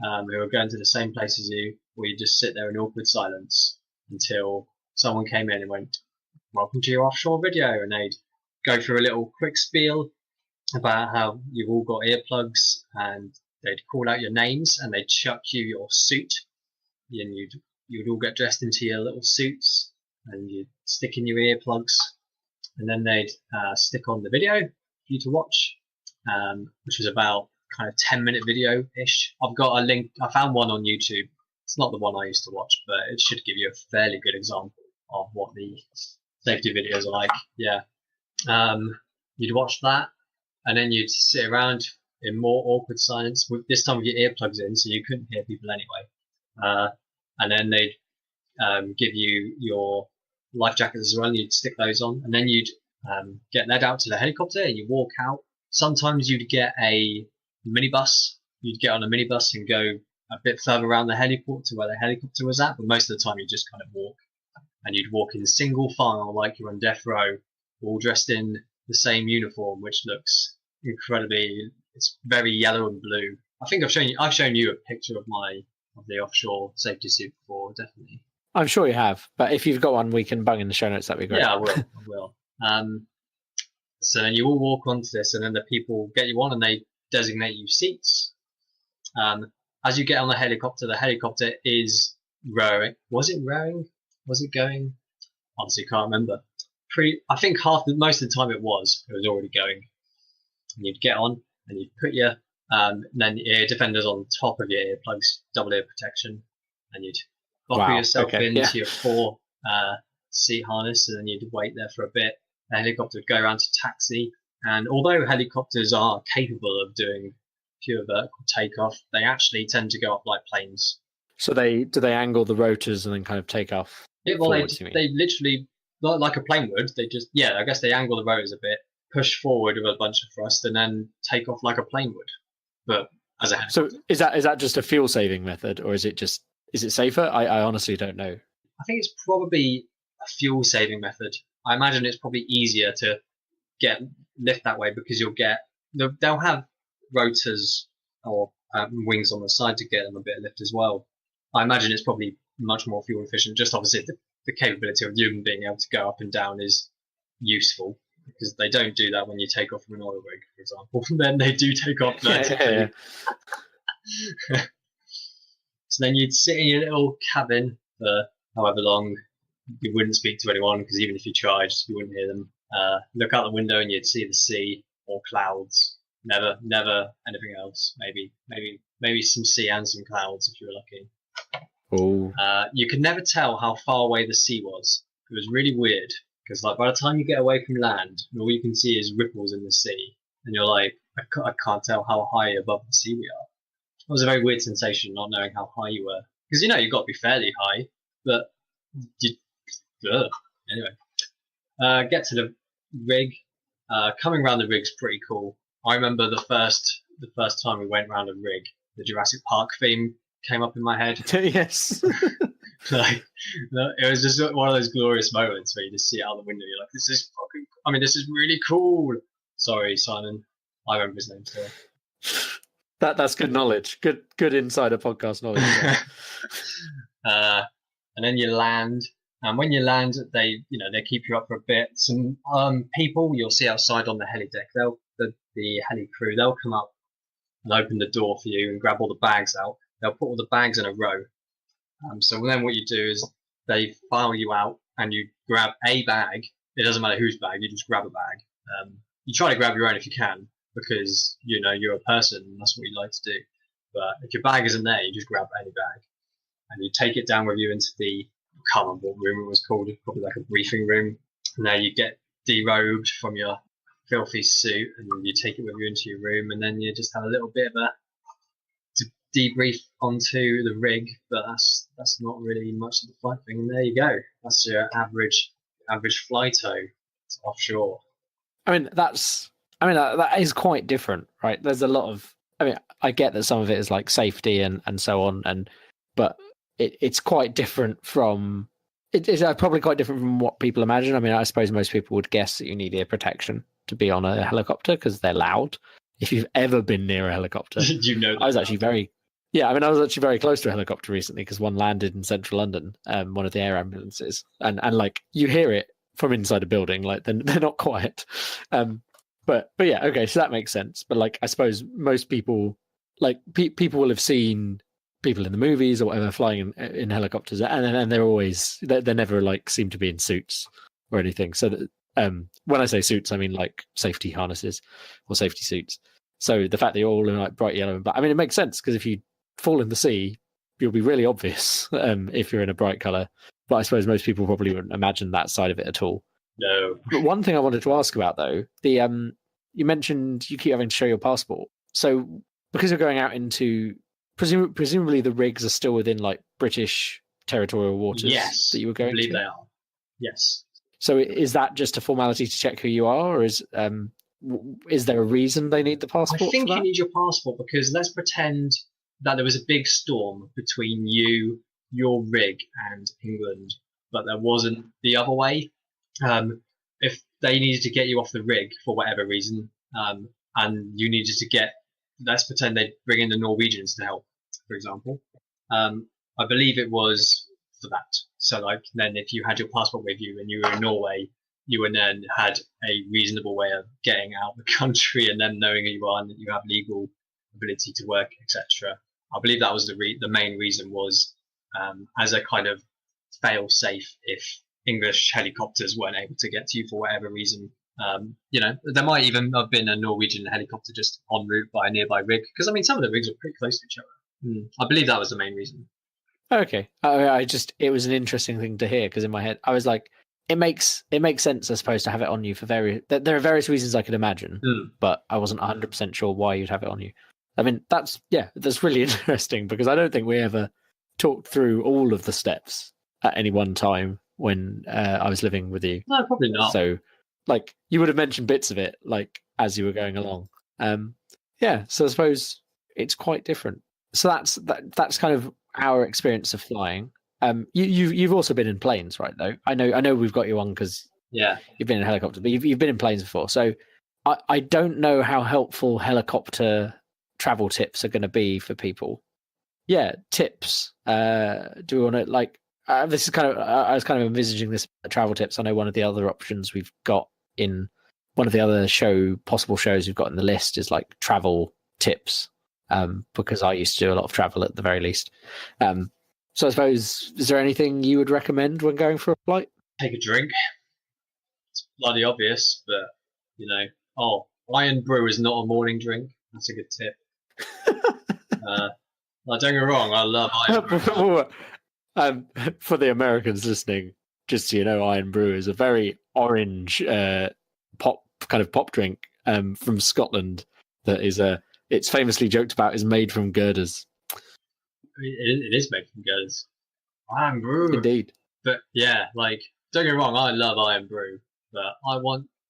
Who are going to the same place as you, or you just sit there in awkward silence until someone came in and went, "Welcome to your offshore video," and they'd go through a little quick spiel about how you've all got earplugs, and they'd call out your names and they'd chuck you your suit, and you'd all get dressed into your little suits and you'd stick in your earplugs, and then they'd stick on the video for you to watch, which was about kind of 10-minute video-ish. I've got a link. I found one on YouTube. It's not the one I used to watch, but it should give you a fairly good example of what the safety videos are like. Yeah. You'd watch that, and then you'd sit around in more awkward silence, this time with your earplugs in, so you couldn't hear people anyway. And then they'd give you your life jackets as well, and you'd stick those on, and then you'd get led out to the helicopter and you walk out. Sometimes you'd get a minibus. You'd get on a minibus and go a bit further around the heliport to where the helicopter was at, but most of the time you just kind of walk. And you'd walk in single file like you're on death row, all dressed in the same uniform, which looks incredibly, it's very yellow and blue. I think I've shown you a picture of the offshore safety suit before, definitely. I'm sure you have, but if you've got one, we can bung in the show notes. That'd be great. Yeah, I will. So then you all walk onto this, and then the people get you on, and they designate you seats. As you get on the helicopter is rowing. Was it rowing? Was it going? Honestly, can't remember. I think most of the time it was already going. And you'd get on, and you'd put your then ear defenders on top of your earplugs, double ear protection, and you'd buckle yourself into your 4 seat harness, and then you'd wait there for a bit. The helicopter would go around to taxi, and although helicopters are capable of doing pure vertical takeoff, they actually tend to go up like planes. So do they angle the rotors and then kind of take off? Yeah, well, they literally, like a plane would, I guess they angle the rotors a bit, push forward with a bunch of thrust, and then take off like a plane would. But as a helicopter. So is that just a fuel saving method, or is it safer? I honestly don't know. I think it's probably a fuel saving method. I imagine it's probably easier to get lift that way because they'll have rotors or wings on the side to get them a bit of lift as well. I imagine it's probably much more fuel efficient. Just obviously the capability of human being able to go up and down is useful, because they don't do that when you take off from an oil rig, for example. Then they do take off vertically. Yeah. So then you'd sit in your little cabin for however long. You wouldn't speak to anyone, because even if you tried, you wouldn't hear them. Look out the window and you'd see the sea or clouds. Never anything else. Maybe some sea and some clouds if you were lucky. Oh. You could never tell how far away the sea was. It was really weird, because by the time you get away from land, all you can see is ripples in the sea, and you're like, I can't tell how high above the sea we are. It was a very weird sensation, not knowing how high you were, because you've got to be fairly high, but anyway. Get to the rig. Coming around the rig's pretty cool. I remember the first time we went around a rig, the Jurassic Park theme came up in my head. Yes. It was just one of those glorious moments where you just see it out the window. You're like, this is really cool. Sorry, Simon. I remember his name still. That's good knowledge. Good insider podcast knowledge. And then you land. And when you land, they keep you up for a bit. Some people you'll see outside on the heli deck, the heli crew, they'll come up and open the door for you and grab all the bags out. They'll put all the bags in a row. So then what you do is they file you out and you grab a bag. It doesn't matter whose bag, you just grab a bag. You try to grab your own if you can, because you're a person and that's what you like to do. But if your bag isn't there, you just grab any bag. and you take it down with you into the, I can't remember what room it was called, probably like a briefing room. And there you get derobed from your filthy suit, and you take it with you into your room, and then you just have a little bit of a debrief onto the rig. But that's not really much of the flight thing. And there you go. That's your average fly tow offshore. I mean, that is quite different, right? There's a lot of, I mean, I get that some of it is like safety and so on, but it's quite different from, it's probably quite different from what people imagine. I mean, I suppose most people would guess that you need ear protection to be on a helicopter because they're loud. If you've ever been near a helicopter, you know that. I was actually very close to a helicopter recently because one landed in central London, one of the air ambulances, and like you hear it from inside a building, like they're not quiet. But yeah, okay, so that makes sense. But like, I suppose most people, like people will have seen people in the movies or whatever flying in helicopters, and they're never like seem to be in suits or anything. So that, when I say suits, I mean like safety harnesses or safety suits. So the fact that you're all in like bright yellow and black, I mean, it makes sense because if you fall in the sea, you'll be really obvious if you're in a bright color. But I suppose most people probably wouldn't imagine that side of it at all. No. But one thing I wanted to ask about though, you mentioned you keep having to show your passport. So because you're going out into presumably the rigs are still within like British territorial waters. Yes, that you were going I believe to. they are. Yes. So is that just a formality to check who you are, or is there a reason they need the passport? I think for that? you need your passport because let's pretend that there was a big storm between you, your rig, and England, but there wasn't the other way. If they needed to get you off the rig for whatever reason, and you needed to get, let's pretend they bring in the Norwegians to help, for example. I believe it was for that. So like then if you had your passport with you and you were in Norway, you and then had a reasonable way of getting out of the country and them knowing who you are and that you have legal ability to work, etc. I believe that was the main reason was as a kind of fail safe if English helicopters weren't able to get to you for whatever reason. There might even have been a Norwegian helicopter just en route by a nearby rig because I mean some of the rigs are pretty close to each other. I believe that was the main reason. Okay, it was an interesting thing to hear because in my head I was like, it makes sense, I suppose, to have it on you for various. There are various reasons I could imagine, but I wasn't 100% sure why you'd have it on you. I mean, that's really interesting because I don't think we ever talked through all of the steps at any one time when I was living with you. No, probably not. So, like, you would have mentioned bits of it, like as you were going along. So I suppose it's quite different. So that's kind of our experience of flying. You've also been in planes, right? Though I know we've got you on because you've been in a helicopter, but you've been in planes before. So I don't know how helpful helicopter travel tips are going to be for people. Yeah, tips. Do we want to like? This is kind of I was kind of envisaging this travel tips. I know one of the other options we've got in one of the other possible shows we've got in the list is like travel tips. Because I used to do a lot of travel at the very least. So I suppose, is there anything you would recommend when going for a flight? Take a drink. It's bloody obvious, but Iron Brew is not a morning drink. That's a good tip. Don't get me wrong, I love Iron Brew. For the Americans listening, just so you know, Iron Brew is a very orange pop drink from Scotland that is it's famously joked about is made from girders. It is made from girders. Iron Brew. Indeed. But yeah, like, don't get me wrong, I love Iron Brew. But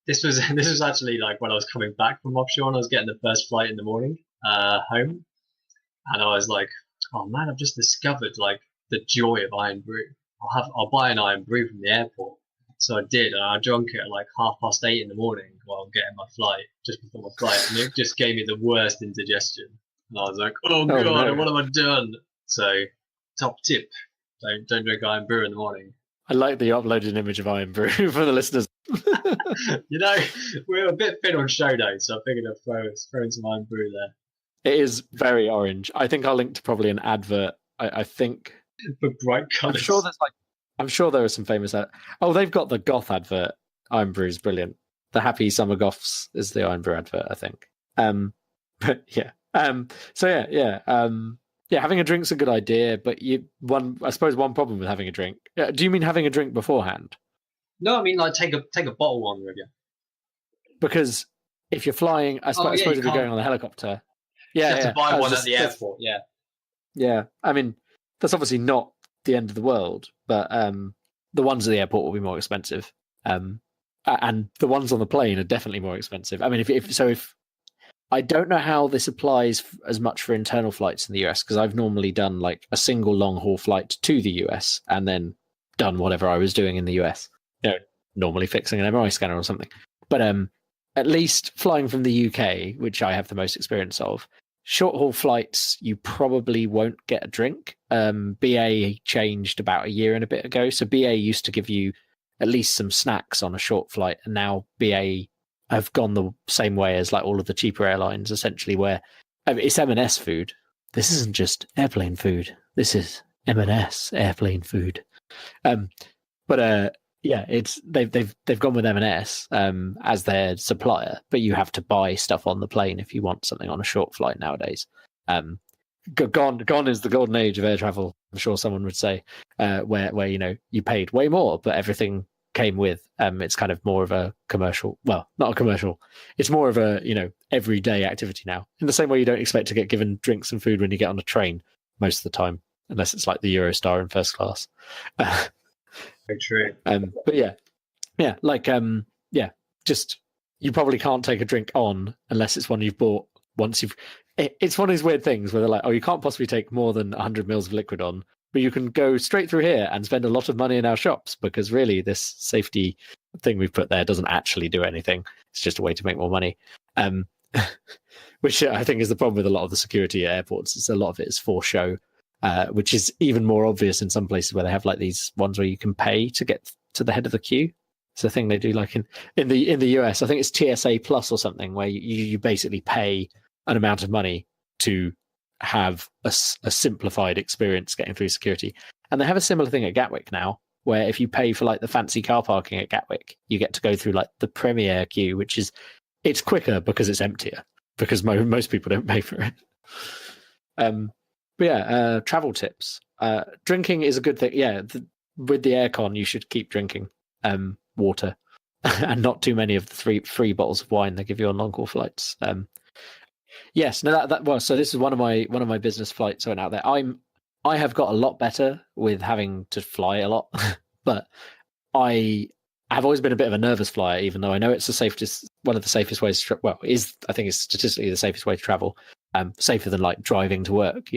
this was actually like when I was coming back from offshore and I was getting the first flight in the morning home. And I was like, oh man, I've just discovered like the joy of Iron Brew. I'll buy an Iron Brew from the airport. So I did, and I drank it at like 8:30 in the morning while getting my flight, just before my flight, and it just gave me the worst indigestion. And I was like, oh god, no. What have I done? So, top tip, don't drink Iron Brew in the morning. I like that you uploaded an image of Iron Brew for the listeners. We're a bit thin on show notes, so I figured I'd throw in some Iron Brew there. It is very orange. I think I'll link to probably an advert. I think for bright colours. I'm sure there are some famous. They've got the goth advert. Iron Brew is brilliant. The Happy Summer Goths is the Iron Brew advert, I think. But yeah. Yeah, having a drink's a good idea, but I suppose one problem with having a drink. Do you mean having a drink beforehand? No, I mean like take a bottle on with you. Because if you're flying, I suppose if you're going on a helicopter, you have to buy one at the airport. Yeah. Yeah, I mean that's obviously not the end of the world, but the ones at the airport will be more expensive, and the ones on the plane are definitely more expensive. I mean, if I don't know how this applies as much for internal flights in the US, because I've normally done like a single long haul flight to the US and then done whatever I was doing in the US. Normally fixing an MRI scanner or something. But at least flying from the UK, which I have the most experience of, short haul flights, you probably won't get a drink. BA changed about a year and a bit ago. So BA used to give you at least some snacks on a short flight. And now BA have gone the same way as like all of the cheaper airlines, essentially, where it's M&S food. This isn't just airplane food. This is M&S airplane food. Yeah, they've gone with M&S as their supplier, but you have to buy stuff on the plane if you want something on a short flight nowadays. Gone is the golden age of air travel. I'm sure someone would say, where you paid way more, but everything came with. It's kind of more of a commercial. Well, not a commercial. It's more of a everyday activity now. In the same way, you don't expect to get given drinks and food when you get on a train most of the time, unless it's like the Eurostar in first class. Very true. But just you probably can't take a drink on unless it's one you've bought once you've. It's one of these weird things where they're like, oh, you can't possibly take more than 100 mils of liquid on, but you can go straight through here and spend a lot of money in our shops because really this safety thing we've put there doesn't actually do anything. It's just a way to make more money. Which I think is the problem with a lot of the security at airports. It's a lot of it is for show, which is even more obvious in some places where they have like these ones where you can pay to get to the head of the queue. It's a thing they do like in the US. I think it's TSA Plus or something where you basically pay an amount of money to have a simplified experience getting through security. And they have a similar thing at Gatwick now, where if you pay for like the fancy car parking at Gatwick, you get to go through like the premier queue, which is it's quicker because it's emptier because most people don't pay for it. But yeah, travel tips. Drinking is a good thing. Yeah, with the aircon, you should keep drinking water and not too many of the free bottles of wine they give you on long haul flights. Yes, no, so this is one of my business flights I went out there. I have got a lot better with having to fly a lot, but I have always been a bit of a nervous flyer, even though I know it's one of the safest ways to I think it's statistically the safest way to travel. Safer than like driving to work,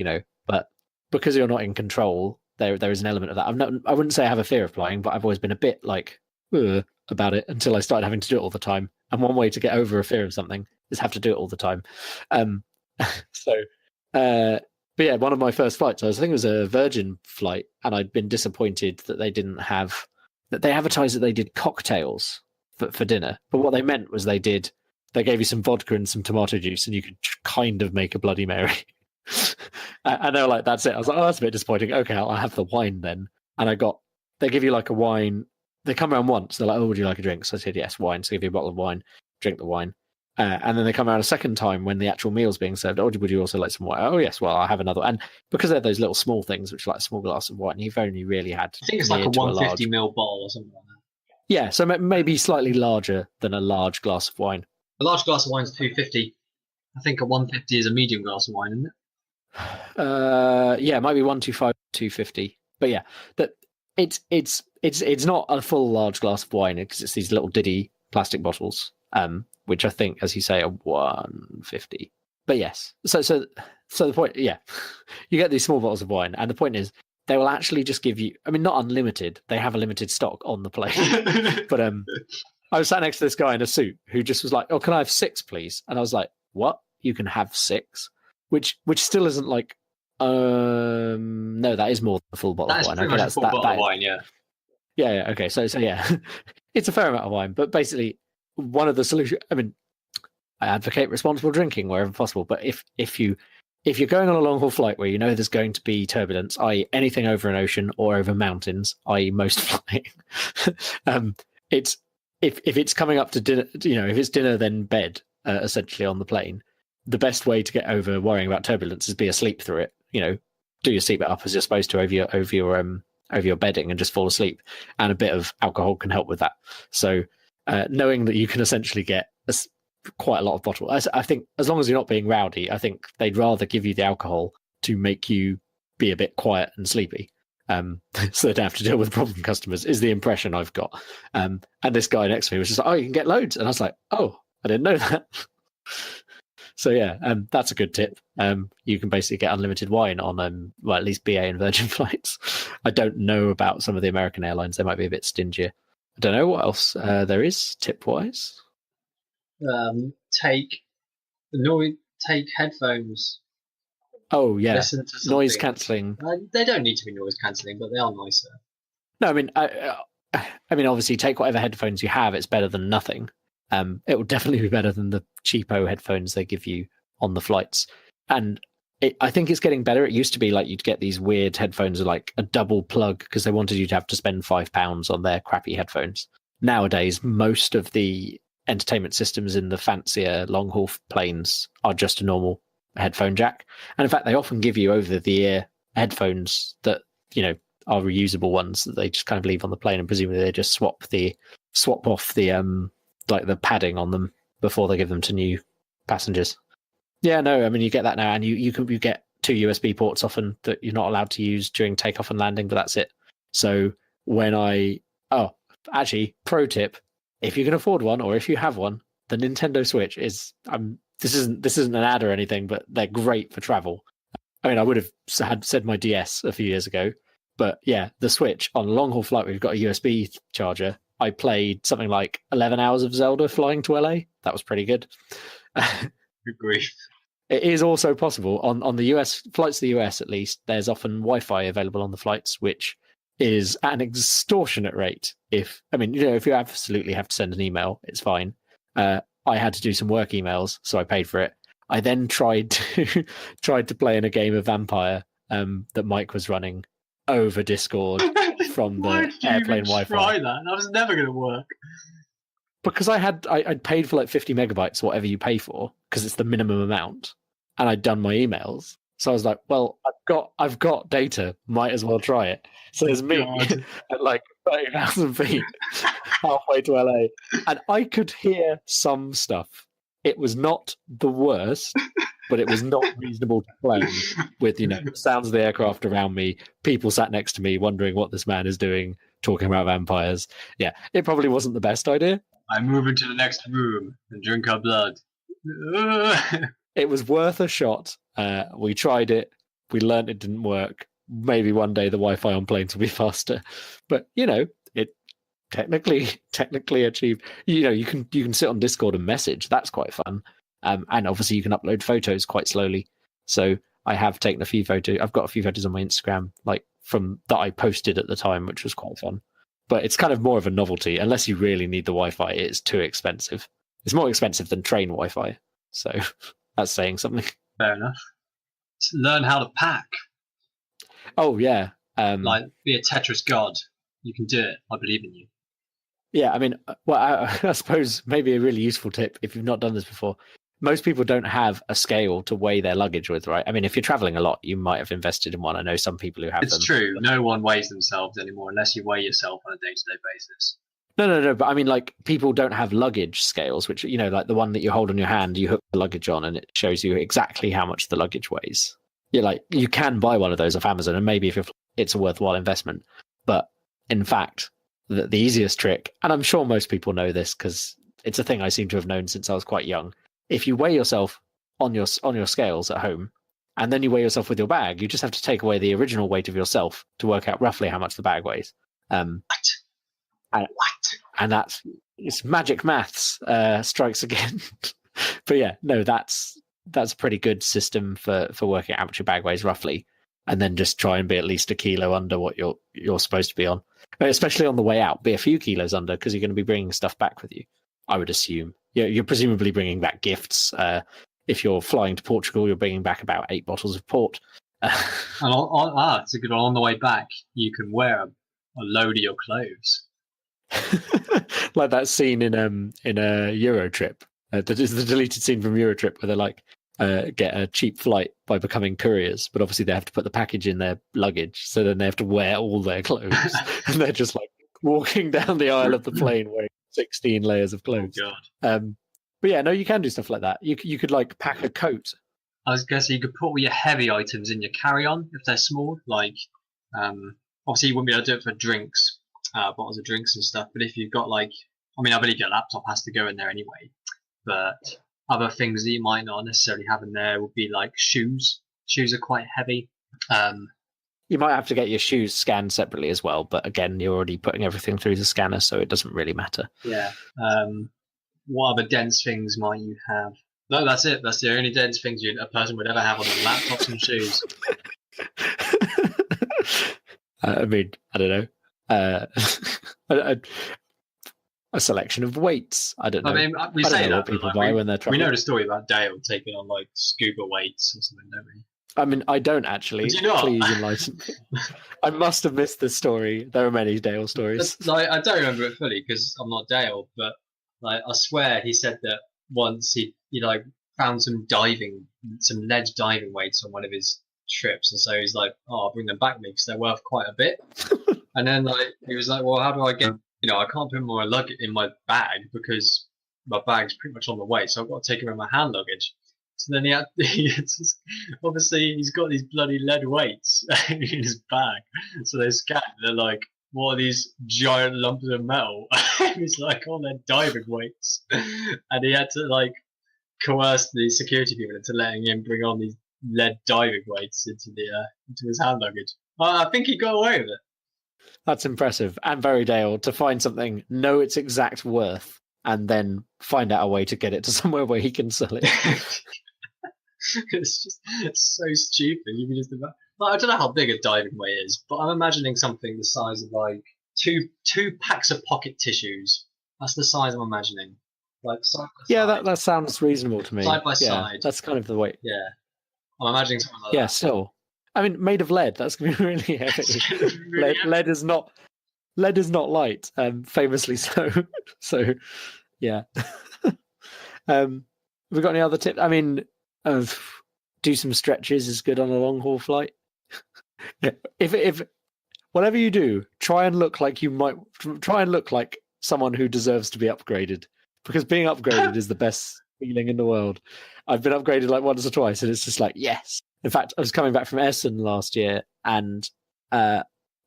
but because you're not in control, there is an element of that. I wouldn't say I have a fear of flying, but I've always been a bit like about it until I started having to do it all the time. And one way to get over a fear of something is have to do it all the time. But yeah, one of my first flights, I think it was a Virgin flight, and I'd been disappointed that they didn't have that they advertised that they did cocktails for dinner. But what they meant was they gave you some vodka and some tomato juice, and you could kind of make a Bloody Mary. And they were like, "That's it." I was like, "Oh, that's a bit disappointing." Okay, I'll have the wine then. And they give you like a wine. They come around once. They're like, "Oh, would you like a drink?" So I said, "Yes, wine." So they give you a bottle of wine, drink the wine. And then they come around a second time when the actual meal's being served. Oh, would you also like some wine? Oh, yes. Well, I'll have another. And because they're those little small things, which are like a small glass of wine, you've only really had. I think it's like a 150ml bottle or something like that. Yeah, so maybe slightly larger than a large glass of wine. A large glass of wine is 250. I think a 150 is a medium glass of wine, isn't it? Yeah, it might be 125, 250. But yeah, that it's not a full large glass of wine because it's these little diddy plastic bottles. Which I think, as you say, are 150. But yes, so the point, yeah, you get these small bottles of wine, and the point is they will actually just give you. I mean, not unlimited. They have a limited stock on the plane. But I was sat next to this guy in a suit who just was like, "Oh, can I have 6, please?" And I was like, "What? You can have 6?" Which still isn't like, no, that is more than a full bottle of wine. Okay, that's a full bottle of wine, yeah. Yeah. Okay, so yeah, it's a fair amount of wine, but basically. One of the solutions. I mean, I advocate responsible drinking wherever possible. But if you're going on a long haul flight where you know there's going to be turbulence, i.e., anything over an ocean or over mountains, i.e., most flying, if it's coming up to dinner, if it's dinner then bed, essentially on the plane, the best way to get over worrying about turbulence is be asleep through it. do your seatbelt up as you're supposed to over your bedding and just fall asleep. And a bit of alcohol can help with that. So knowing that you can essentially get quite a lot of bottle, I think as long as you're not being rowdy, I think they'd rather give you the alcohol to make you be a bit quiet and sleepy. So they don't have to deal with problem customers, is the impression I've got. And this guy next to me was just like, oh, you can get loads. And I was like, oh, I didn't know that. So yeah, that's a good tip. You can basically get unlimited wine on, at least BA and Virgin flights. I don't know about some of the American airlines. They might be a bit stingier. I don't know what else there is tip-wise. Take headphones. Oh yeah, Listen to noise cancelling. They don't need to be noise cancelling, but they are nicer. No, I mean, obviously, take whatever headphones you have. It's better than nothing. It will definitely be better than the cheapo headphones they give you on the flights. And I think it's getting better. It used to be like you'd get these weird headphones with like a double plug because they wanted you to have to spend £5 on their crappy headphones. Nowadays, most of the entertainment systems in the fancier long haul planes are just a normal headphone jack. And in fact, they often give you over the ear headphones that, are reusable ones that they just kind of leave on the plane, and presumably they just swap off the like the padding on them before they give them to new passengers. Yeah, no, I mean, you get that now, and you get 2 USB ports often that you're not allowed to use during takeoff and landing, but that's it. So actually, pro tip, if you can afford one or if you have one, the Nintendo Switch is this isn't an ad or anything, but they're great for travel. I mean, I would have said my DS a few years ago, but yeah, the Switch on a long haul flight, we've got a USB charger. I played something like 11 hours of Zelda flying to LA. That was pretty good. Good grief. It is also possible on the US flights to the US, at least, there's often Wi-Fi available on the flights, which is at an extortionate rate. If you absolutely have to send an email, it's fine. I had to do some work emails, so I paid for it. I then tried to play in a game of Vampire that Mike was running over Discord from the airplane Wi-Fi. Try that? That was never going to work. Because I'd paid for like 50 megabytes, whatever you pay for, because it's the minimum amount, and I'd done my emails. So I was like, well, I've got data, might as well try it. So there's me at like 30,000 feet halfway to LA, and I could hear some stuff. It was not the worst, but it was not reasonable to play with, sounds of the aircraft around me, people sat next to me wondering what this man is doing, talking about vampires. Yeah, it probably wasn't the best idea. I move into the next room and drink her blood. It was worth a shot. We tried it. We learned it didn't work. Maybe one day the Wi-Fi on planes will be faster. But, it technically achieved. You can sit on Discord and message. That's quite fun. And obviously you can upload photos quite slowly. So I have taken a few photos. I've got a few photos on my Instagram, like from that I posted at the time, which was quite fun. But it's kind of more of a novelty. Unless you really need the Wi-Fi, it's too expensive. It's more expensive than train Wi-Fi. So that's saying something. Fair enough. Learn how to pack. Oh, yeah. Like, be a Tetris god. You can do it. I believe in you. Yeah, I mean, well, I suppose maybe a really useful tip, if you've not done this before, most people don't have a scale to weigh their luggage with, right? I mean, if you're traveling a lot, you might have invested in one. I know some people who have them. It's true. No one weighs themselves anymore unless you weigh yourself on a day-to-day basis. No. But I mean, like, people don't have luggage scales, which, like the one that you hold on your hand, you hook the luggage on and it shows you exactly how much the luggage weighs. You can buy one of those off Amazon, and maybe it's a worthwhile investment. But in fact, the easiest trick, and I'm sure most people know this because it's a thing I seem to have known since I was quite young. If you weigh yourself on your scales at home, and then you weigh yourself with your bag, you just have to take away the original weight of yourself to work out roughly how much the bag weighs. What? And it's magic maths strikes again. But yeah, no, that's a pretty good system for working out how much your bag weighs roughly, and then just try and be at least a kilo under what you're supposed to be on. But especially on the way out, be a few kilos under, because you're going to be bringing stuff back with you, I would assume. You're presumably bringing back gifts. If you're flying to Portugal, you're bringing back about 8 bottles of port. It's a good one. On the way back, you can wear a load of your clothes. Like that scene in a Euro Trip. That is the deleted scene from Euro Trip where they're like, get a cheap flight by becoming couriers, but obviously they have to put the package in their luggage, so then they have to wear all their clothes, and they're just like walking down the aisle of the plane wearing 16 layers of clothes. Oh God. But yeah, no, you can do stuff like that. You could like pack a coat. I was going to say you could put all your heavy items in your carry-on if they're small. Like, obviously you wouldn't be able to do it for drinks, bottles of drinks and stuff. But if you've got like, I mean, I believe your laptop has to go in there anyway. But other things that you might not necessarily have in there would be like shoes. Shoes are quite heavy. You might have to get your shoes scanned separately as well, but again, you're already putting everything through the scanner, so it doesn't really matter. Yeah. What other dense things might you have? No, that's it. That's the only dense things a person would ever have on their laptops and shoes. I mean, I don't know. A selection of weights. I don't know. I mean, we I don't say know that what people like, buy when they're traveling. We know the story about Dale taking on like scuba weights or something, don't we? I mean, I don't actually. Do you not? Please enlighten me. I must have missed this story. There are many Dale stories. Like, I don't remember it fully because I'm not Dale, but like I swear he said that once he like found some lead diving weights on one of his trips, and so he's like, "Oh, I'll bring them back with me because they're worth quite a bit." And then like he was like, "Well, how do I get? I can't put my luggage in my bag because my bag's pretty much on the way, so I've got to take them in my hand luggage." So then obviously he's got these bloody lead weights in his bag. So they scan. They're like, "What are these giant lumps of metal?" And he's like, "Oh, they're diving weights." And he had to like coerce the security people into letting him bring on these lead diving weights into his hand luggage. I think he got away with it. That's impressive and very Dale to find something, know its exact worth, and then find out a way to get it to somewhere where he can sell it. It's so stupid. You can just I don't know how big a diving weight is, but I'm imagining something the size of like two packs of pocket tissues. That's the size I'm imagining. Like side by Yeah, side. that sounds reasonable to me. Side by side. That's kind of the weight. Yeah, I'm imagining something like Yeah, that. still. I mean, made of lead. That's gonna be really heavy. Really lead is not light. Famously so. So, yeah. Have we got any other tips? I mean, do some stretches is good on a long haul flight. Yeah. If whatever you do, try and look like someone who deserves to be upgraded, because being upgraded is the best feeling in the world. I've been upgraded like once or twice, and it's just like yes. In fact, I was coming back from Essen last year, and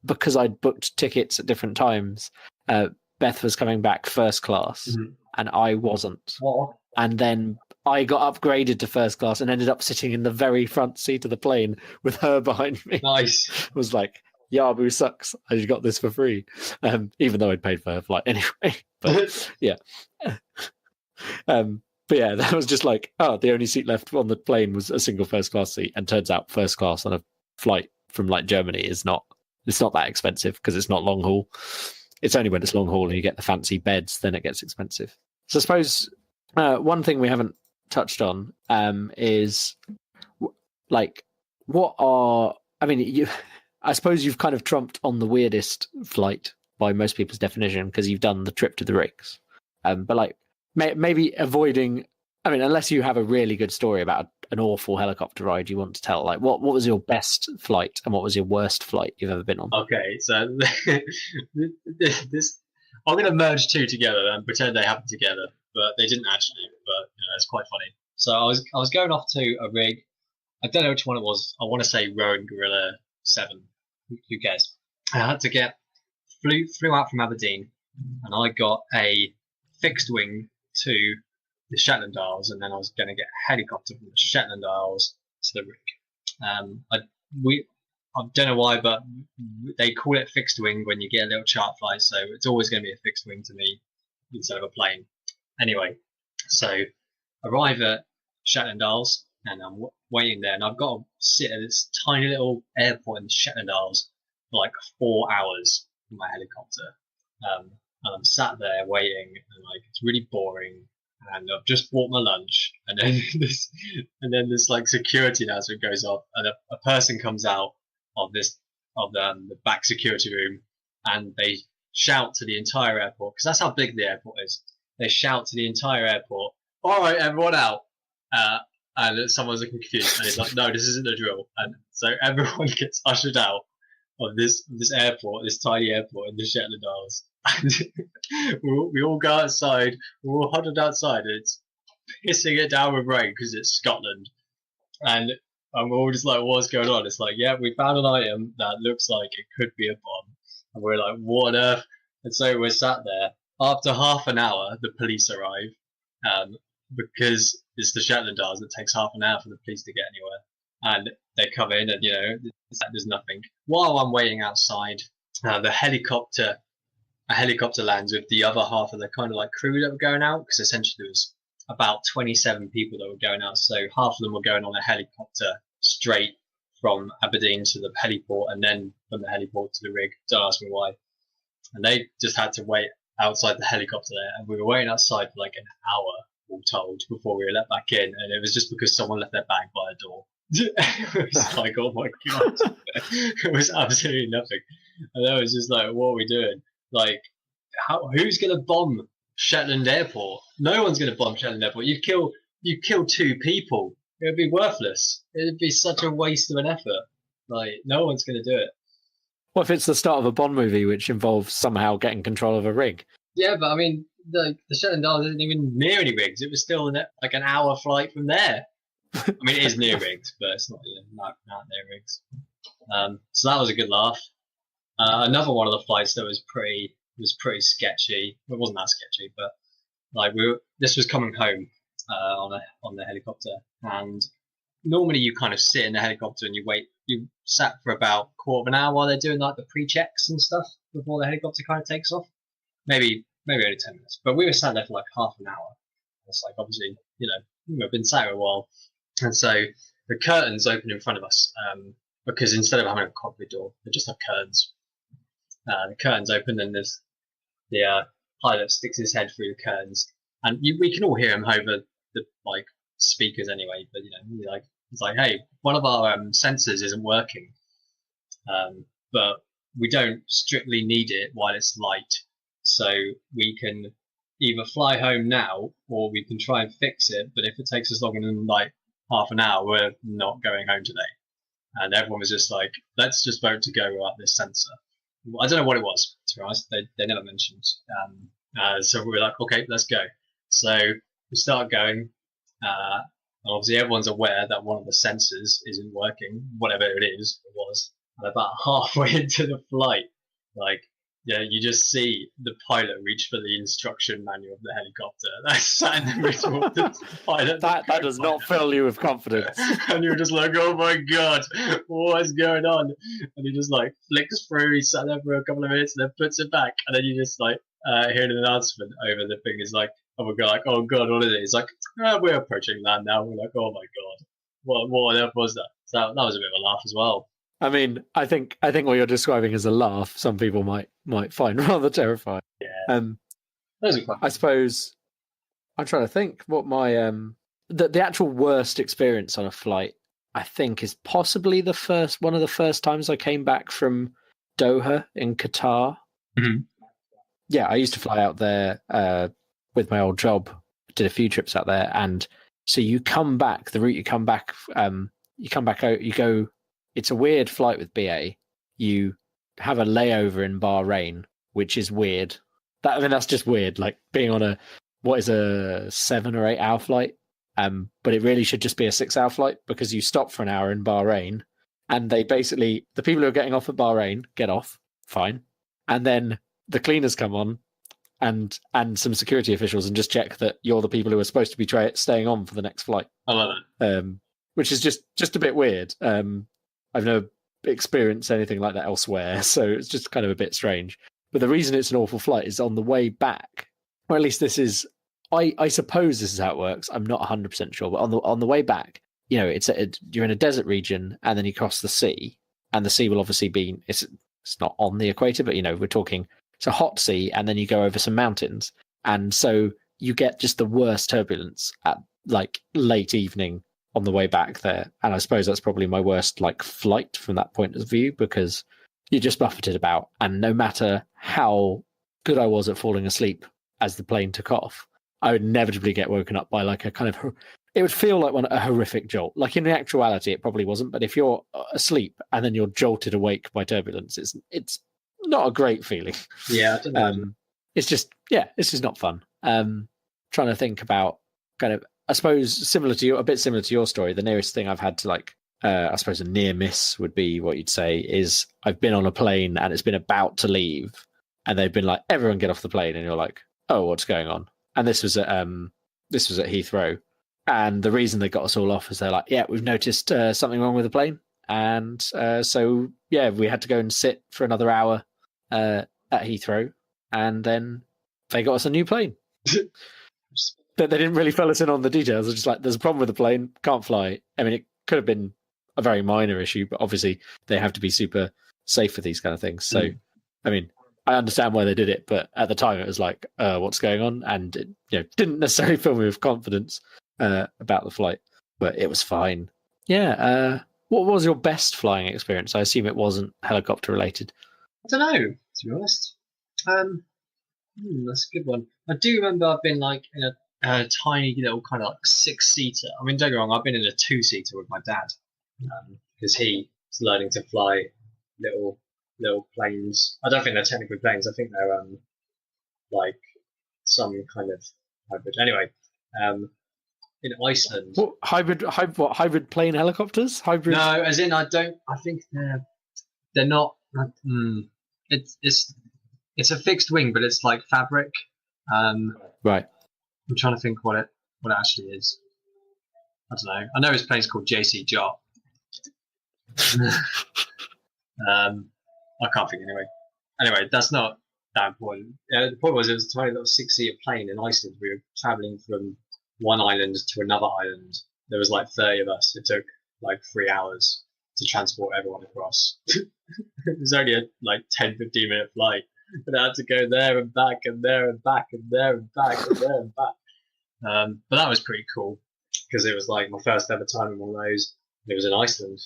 because I'd booked tickets at different times, Beth was coming back first class, and I wasn't. What? And then I got upgraded to first class and ended up sitting in the very front seat of the plane with her behind me. Nice. It was like, Yabu sucks. I got this for free, even though I'd paid for her flight anyway. But yeah. But yeah, that was just like, the only seat left on the plane was a single first class seat, and turns out first class on a flight from like Germany it's not that expensive because it's not long haul. It's only when it's long haul and you get the fancy beds then it gets expensive. So I suppose one thing we haven't touched on is like I suppose you've kind of trumped on the weirdest flight by most people's definition because you've done the trip to the rigs, but like maybe avoiding, I mean, unless you have a really good story about an awful helicopter ride you want to tell, like what was your best flight and what was your worst flight you've ever been on? Okay, so this I'm going to merge two together and pretend they happened together, but they didn't actually. But it's quite funny. So I was going off to a rig. I don't know which one it was. I want to say Rowan Gorilla 7. Who cares? I had to flew out from Aberdeen, and I got a fixed wing to the Shetland Isles, and then I was going to get a helicopter from the Shetland Isles to the rig. I don't know why, but they call it fixed wing when you get a little chart flight, so it's always going to be a fixed wing to me instead of a plane. Anyway, so arrive at Shetland Isles, and I'm waiting there, and I've got to sit at this tiny little airport in the Shetland Isles for like 4 hours in my helicopter. And I'm sat there waiting, and like it's really boring. And I've just bought my lunch, and then this like security announcement goes off, and a person comes out of the back security room, and they shout to the entire airport, because that's how big the airport is. They shout to the entire airport, "All right, everyone out. and someone's looking confused, and he's like, "No, this isn't a drill." And so everyone gets ushered out of this airport, this tiny airport in the Shetland Isles, and we all go outside. We're all huddled outside, and it's pissing it down with rain because it's Scotland, and we're all just like, "What's going on?" It's like, "Yeah, we found an item that looks like it could be a bomb," and we're like, "What on earth?" And so we're sat there. After half an hour, the police arrive, because it's the Shetland Isles. It takes half an hour for the police to get anywhere, and they come in, and there's nothing. While I'm waiting outside, a helicopter lands with the other half of the kind of like crew that were going out, because essentially there was about 27 people that were going out. So half of them were going on a helicopter straight from Aberdeen to the heliport, and then from the heliport to the rig. Don't ask me why. And they just had to wait outside the helicopter there, and we were waiting outside for like an hour, all told, before we were let back in. And it was just because someone left their bag by a door. It was like, oh my god. It was absolutely nothing. And I was just like, what are we doing? Like, who's going to bomb Shetland Airport? No one's going to bomb Shetland Airport. You kill 2 people. It would be worthless. It would be such a waste of an effort. Like, no one's going to do it. What if it's the start of a Bond movie which involves somehow getting control of a rig? Yeah, but I mean, the Shetland Isles isn't even near any rigs. It was still like an hour flight from there. I mean, it is near rigs, but it's not near rigs. So that was a good laugh. Another one of the flights that was pretty sketchy. It wasn't that sketchy, but like this was coming home on the helicopter, and normally you kind of sit in the helicopter and you wait. You sat for about a quarter of an hour while they're doing like the pre-checks and stuff before the helicopter kind of takes off. Maybe only 10 minutes, but we were sat there for like half an hour. It's like, obviously, we've been sat here a while, and so the curtains open in front of us, because instead of having a cockpit door, they just have curtains. The curtains open, and there's the pilot sticks his head through the curtains, and we can all hear him over the like speakers anyway. But it's like, hey, one of our sensors isn't working, but we don't strictly need it while it's light, so we can either fly home now or we can try and fix it. But if it takes us longer than like half an hour, we're not going home today. And everyone was just like, let's just vote to go without this sensor. I don't know what it was, to be honest. They never mentioned. So we were like, okay, let's go. So we start going. Obviously, everyone's aware that one of the sensors isn't working, whatever it was. And about halfway into the flight, you just see the pilot reach for the instruction manual of the helicopter. That's sat in the middle of the pilot. That does not fill you with confidence. And you're just like, oh my god, what's going on? And he just like flicks through. He sat there for a couple of minutes and then puts it back. And then you just like hear an announcement over the thing. It's like, oh my god, like, oh god, what is it? It's like, we're approaching land now. We're like, oh my god, what on earth was that? So that was a bit of a laugh as well. I mean, I think what you're describing as a laugh, some people might find rather terrifying. Yeah. Those are quite. I suppose I'm trying to think what my the actual worst experience on a flight, I think, is possibly one of the first times I came back from Doha in Qatar. Mm-hmm. Yeah, I used to fly out there with my old job. Did a few trips out there, and so you come back. The route you come back out. You go. It's a weird flight with BA. You have a layover in Bahrain, which is weird. That's just weird. Like being on a 7 or 8 hour flight. But it really should just be a 6-hour flight, because you stop for an hour in Bahrain, and they basically, the people who are getting off at Bahrain get off, fine, and then the cleaners come on, and some security officials, and just check that you're the people who are supposed to be staying on for the next flight. I love it. Which is just a bit weird. I've never experienced anything like that elsewhere, so it's just kind of a bit strange. But the reason it's an awful flight is on the way back, or at least this is, I suppose this is how it works. I'm not 100% sure, but on the way back, you're in a desert region, and then you cross the sea, and the sea will obviously be, it's not on the equator, but we're talking, it's a hot sea, and then you go over some mountains, and so you get just the worst turbulence at like late evening on the way back there. And I suppose that's probably my worst flight from that point of view, because you're just buffeted about, and no matter how good I was at falling asleep as the plane took off, I would inevitably get woken up by a kind of it would feel like a horrific jolt. Like in actuality, it probably wasn't. But if you're asleep and then you're jolted awake by turbulence, it's not a great feeling. Yeah, I don't know. It's just not fun. Trying to think about kind of, I suppose, a bit similar to your story. The nearest thing I've had to like, I suppose a near miss would be what you'd say is I've been on a plane and it's been about to leave, and they've been like, everyone get off the plane, and you're like, oh, what's going on? And this was at Heathrow, and the reason they got us all off is they're like, yeah, we've noticed something wrong with the plane, and so yeah, we had to go and sit for another hour at Heathrow, and then they got us a new plane. But they didn't really fill us in on the details. They're just like, there's a problem with the plane, can't fly. I mean, it could have been a very minor issue, but obviously they have to be super safe for these kind of things. So, I mean, I understand why they did it, but at the time it was like, what's going on? And it didn't necessarily fill me with confidence about the flight, but it was fine. Yeah. What was your best flying experience? I assume it wasn't helicopter related. I don't know, to be honest. That's a good one. I do remember I've been like in a tiny little kind of like 6-seater. I mean, don't get me wrong, I've been in a 2-seater with my dad because he's learning to fly little planes. I don't think they're technically planes. I think they're like some kind of hybrid. Anyway, in Iceland. What, hybrid plane helicopters? Hybrid? No, as in I think they're not. It's a fixed wing, but it's like fabric. Right. I'm trying to think what it actually is. I don't know. I know his plane's called JC Jot. I can't think anyway. Anyway, that's not that important. The point was it was a tiny little 6-seater plane in Iceland. We were travelling from one island to another island. There was like 30 of us. It took like 3 hours to transport everyone across. It was only a like 10-15 minute flight. But I had to go there and back and there and back and there and back and there and back. But that was pretty cool because it was like my first ever time in one of those. It was in Iceland.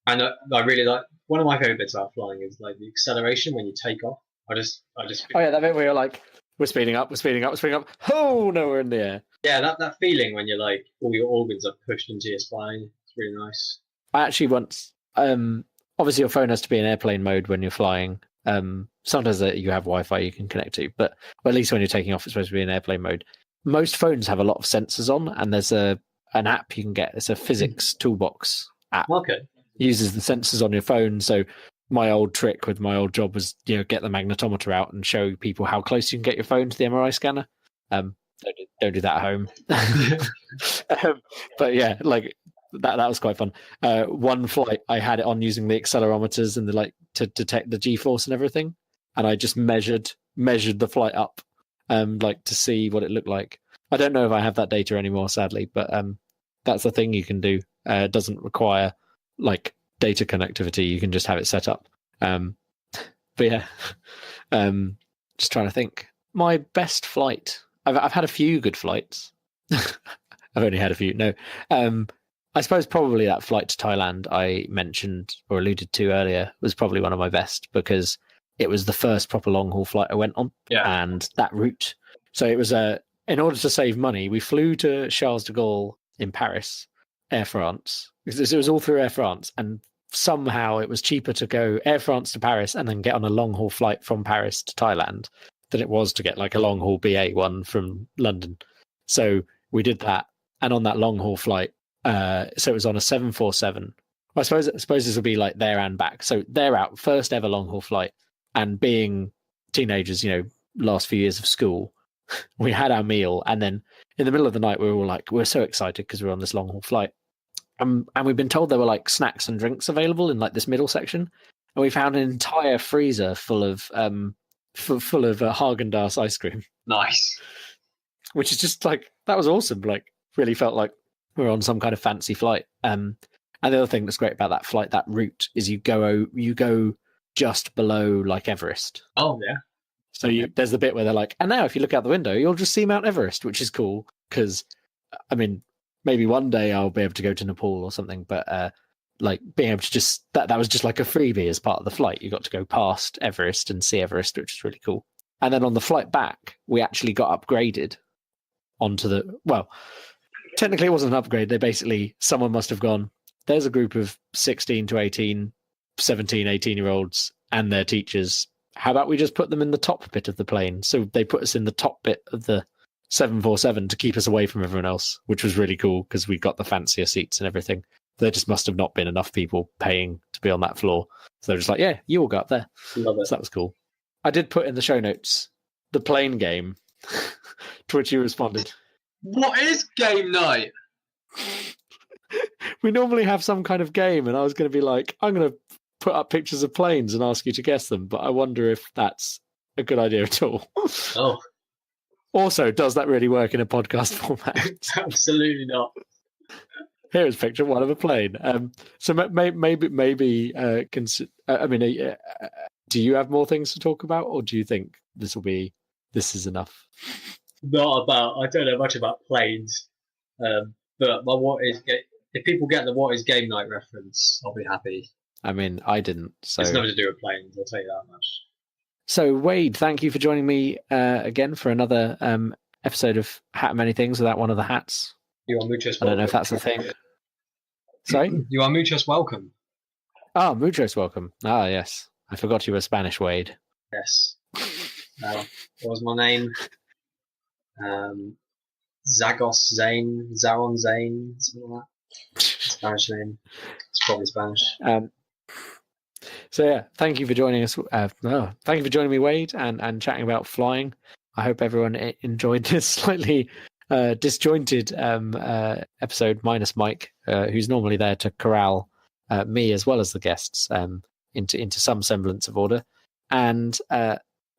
And I really like, one of my favourite bits about flying is like the acceleration when you take off. I just. Oh yeah, that bit where you're like, we're speeding up. Oh no, we're in the air. Yeah, that feeling when you're like all your organs are pushed into your spine. It's really nice. I actually once, obviously your phone has to be in airplane mode when you're flying. Sometimes you have Wi-Fi you can connect to, but at least when you're taking off, it's supposed to be in airplane mode. Most phones have a lot of sensors on, and there's an app you can get. It's a physics toolbox app. Okay. It uses the sensors on your phone. So my old trick with my old job was, get the magnetometer out and show people how close you can get your phone to the MRI scanner. Don't do that at home. But yeah, like that was quite fun. One flight I had it on using the accelerometers and to detect the G-force and everything, and I just measured the flight up, to see what it looked like. I don't know if I have that data anymore, sadly, but that's the thing you can do. It doesn't require like data connectivity. You can just have it set up. But yeah, just trying to think. My best flight. I've had a few good flights. I've only had a few. No. I suppose probably that flight to Thailand I mentioned or alluded to earlier was probably one of my best because it was the first proper long haul flight I went on. Yeah. And that route. So it was in order to save money, we flew to Charles de Gaulle in Paris, Air France. It was all through Air France, and somehow it was cheaper to go Air France to Paris and then get on a long haul flight from Paris to Thailand than it was to get like a long haul BA one from London. So we did that, and on that long haul flight, so it was on a 747. I suppose this will be like there and back. So they're out, first ever long haul flight, and being teenagers, last few years of school, we had our meal, and then in the middle of the night we were all like, we're so excited because we're on this long haul flight. And we've been told there were like snacks and drinks available in like this middle section, and we found an entire freezer full of Haagen-Dazs ice cream. Nice. Which is just like, that was awesome. Like, really felt like we were on some kind of fancy flight. And the other thing that's great about that flight, that route, is you go just below like Everest. Oh yeah. So there's the bit where they're like, and now if you look out the window, you'll just see Mount Everest, which is cool because, I mean, maybe one day I'll be able to go to Nepal or something, but like being able to just, that was just like a freebie as part of the flight. You got to go past Everest and see Everest, which is really cool. And then on the flight back, we actually got upgraded onto technically it wasn't an upgrade. They basically, someone must have gone, there's a group of 16 to 18, 17, 18-year-olds and their teachers. How about we just put them in the top bit of the plane? So they put us in the top bit of the 747 to keep us away from everyone else, which was really cool because we got the fancier seats and everything. There just must have not been enough people paying to be on that floor. So they're just like, yeah, you all go up there. Love it. So that was cool. I did put in the show notes the plane game, to which you responded. What is game night? We normally have some kind of game, and I was going to be like, I'm going to put up pictures of planes and ask you to guess them, but I wonder if that's a good idea at all. Oh, Also, does that really work in a podcast format? absolutely not. Here is picture one of a plane. So maybe do you have more things to talk about, or do you think this is enough? I don't know much about planes, but if people get the what is game night reference, I'll be happy. I mean, I didn't. So it's nothing to do with planes, I'll tell you that much. So Wade, thank you for joining me again for another episode of Hat of Many Things without one of the hats. You are muchos welcome. I don't know if that's a thing. Sorry? You are muchos welcome. Ah, muchos welcome. Ah, yes. I forgot you were Spanish, Wade. Yes. What was my name? Zagos Zane, Zaron Zane, something like that. Spanish name. It's probably Spanish. So yeah, thank you for joining us. Thank you for joining me, Wade, and chatting about flying. I hope everyone enjoyed this slightly disjointed episode, minus Mike, who's normally there to corral me as well as the guests into some semblance of order. And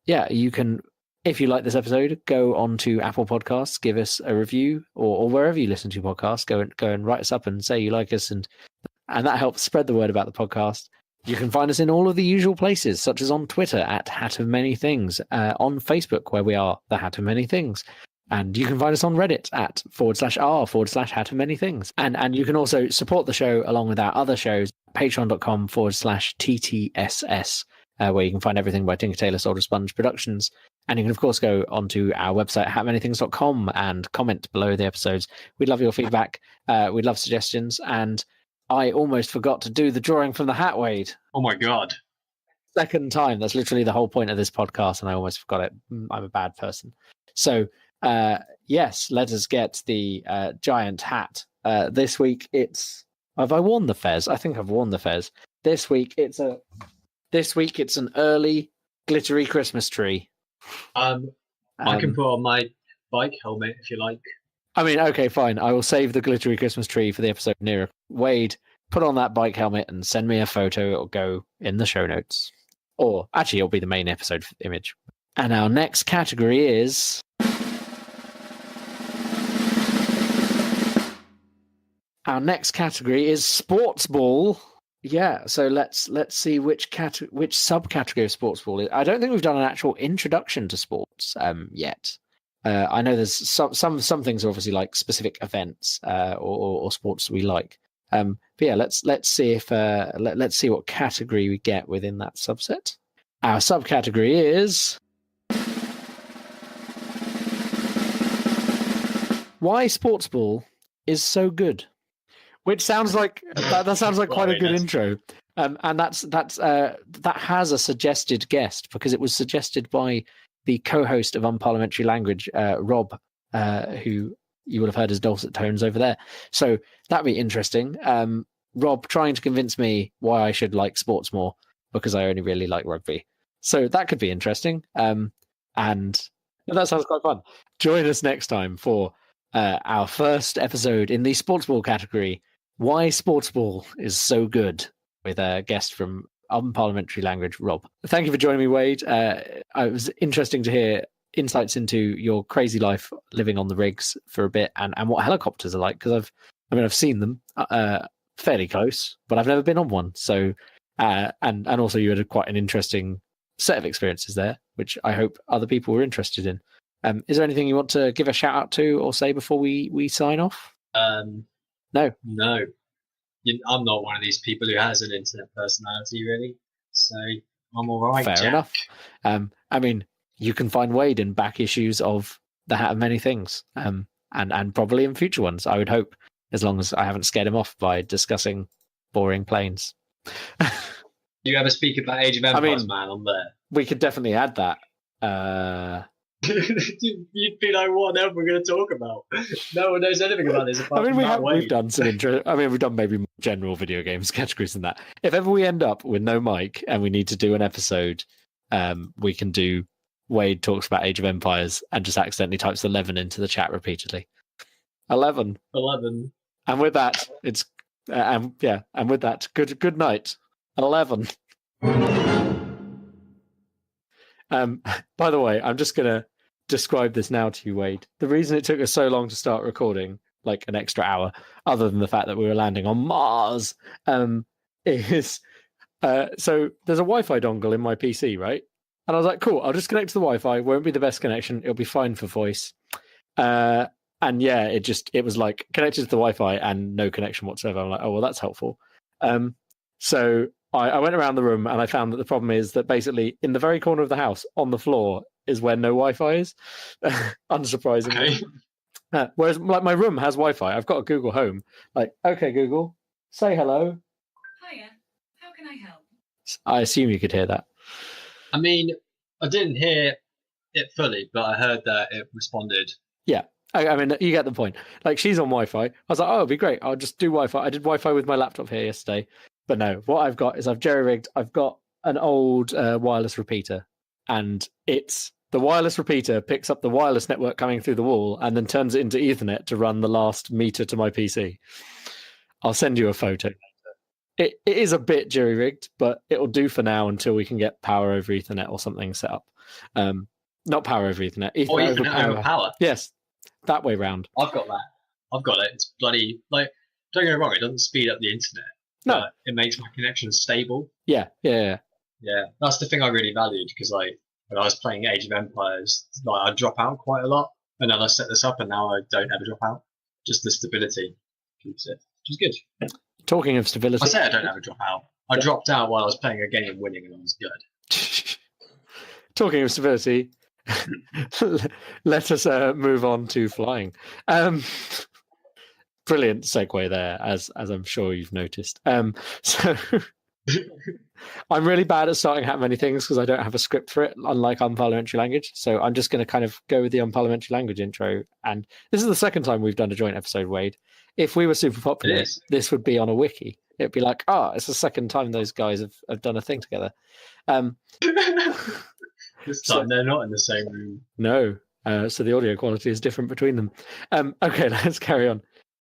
you can, if you like this episode, go on to Apple Podcasts, give us a review, or wherever you listen to podcasts, go and write us up and say you like us, and that helps spread the word about the podcast. You can find us in all of the usual places, such as on Twitter at Hat of Many Things, on Facebook, where we are the Hat of Many Things. And you can find us on Reddit at /r/Hat of Many Things. And you can also support the show along with our other shows, patreon.com/TTSS, where you can find everything by Tinker Tailor Soldier Sponge Productions. And you can, of course, go onto our website, hatmanythings.com, and comment below the episodes. We'd love your feedback. We'd love suggestions. And I almost forgot to do the drawing from the hat, Wade. Oh my God. Second time. That's literally the whole point of this podcast, and I almost forgot it. I'm a bad person. So, yes, let us get the giant hat. This week have I worn the fez? I think I've worn the fez. This week it's an early glittery Christmas tree. I can put on my bike helmet if you like. I mean, okay, fine. I will save the glittery Christmas tree for the episode nearer. Wade, put on that bike helmet and send me a photo. It'll go in the show notes. Or, actually, it'll be the main episode image. And our next category is... sports ball. Yeah, so let's see which subcategory of sports ball is. I don't think we've done an actual introduction to sports yet. I know there's some things are obviously like specific events or sports that we like. But yeah, let's see if let's see what category we get within that subset. Our subcategory is why sports ball is so good, which sounds like that sounds like quite a good intro. And that has a suggested guest because it was suggested by the co-host of Unparliamentary Language, Rob, who you would have heard his dulcet tones over there. So that'd be interesting. Rob trying to convince me why I should like sports more because I only really like rugby. So that could be interesting. And that sounds quite fun. Join us next time for our first episode in the sports ball category, Why Sports Ball is So Good, with a guest from Unparliamentary Language, Rob. Thank you for joining me, Wade. It was interesting to hear insights into your crazy life living on the rigs for a bit and what helicopters are like, because I've seen them fairly close, but I've never been on one. So and also you had quite an interesting set of experiences there, which I hope other people were interested in. Is there anything you want to give a shout out to or say before we sign off? No. I'm not one of these people who has an internet personality, really. So I'm all right. Fair enough. I mean, you can find Wade in back issues of The Hat of Many Things. and probably in future ones, I would hope, as long as I haven't scared him off by discussing boring planes. Do you ever speak about Age of Empires, man, on there? We could definitely add that. You'd be like, what else we're going to talk about? No one knows anything about this. I mean, we've done some intro. I mean, we've done maybe more general video games categories than that. If ever we end up with no mic and we need to do an episode, we can do Wade talks about Age of Empires and just accidentally types 11 into the chat repeatedly. 11. And with that, it's and with that, good night. 11. By the way, I'm just going to describe this now to you, Wade. The reason it took us so long to start recording, like an extra hour, other than the fact that we were landing on Mars, is so there's a Wi-Fi dongle in my PC, right? And I was like, cool, I'll just connect to the Wi-Fi. Won't be the best connection. It'll be fine for voice. And yeah, it was like connected to the Wi-Fi and no connection whatsoever. I'm like, oh, well, that's helpful. So I went around the room and I found that the problem is that basically in the very corner of the house on the floor is where no Wi-Fi is, unsurprisingly. Okay. Whereas like my room has Wi-Fi. I've got a Google Home. Like, okay, Google, say hello. Hiya, how can I help? I assume you could hear that. I mean, I didn't hear it fully, but I heard that it responded. Yeah. I mean, you get the point. Like, she's on Wi-Fi. I was like, oh, it'd be great. I'll just do Wi-Fi. I did Wi-Fi with my laptop here yesterday. But no, what I've got is I've jerry-rigged. I've got an old wireless repeater. And the wireless repeater picks up the wireless network coming through the wall and then turns it into Ethernet to run the last meter to my PC. I'll send you a photo. It is a bit jerry-rigged, but it'll do for now until we can get power over Ethernet or something set up. Not power over Ethernet. Ethernet over power? Yes, that way round. I've got that. I've got it. It's bloody, like, don't get me wrong, it doesn't speed up the internet. No. But it makes my connection stable. Yeah. Yeah, that's the thing I really valued, because, like, when I was playing Age of Empires, like, I'd drop out quite a lot, and then I set this up, and now I don't ever drop out. Just the stability keeps it, which is good. Talking of stability... I say I don't ever drop out. I dropped out while I was playing a game winning, and I was good. Talking of stability, let us move on to flying. Brilliant segue there, as I'm sure you've noticed. So I'm really bad at starting how many things because I don't have a script for it, unlike unparliamentary language. So I'm just going to kind of go with the unparliamentary language intro. And this is the second time we've done a joint episode, Wade. If we were super popular, this would be on a wiki. It'd be like, it's the second time those guys have done a thing together. This time they're not in the same room. No. So the audio quality is different between them. Okay, let's carry on.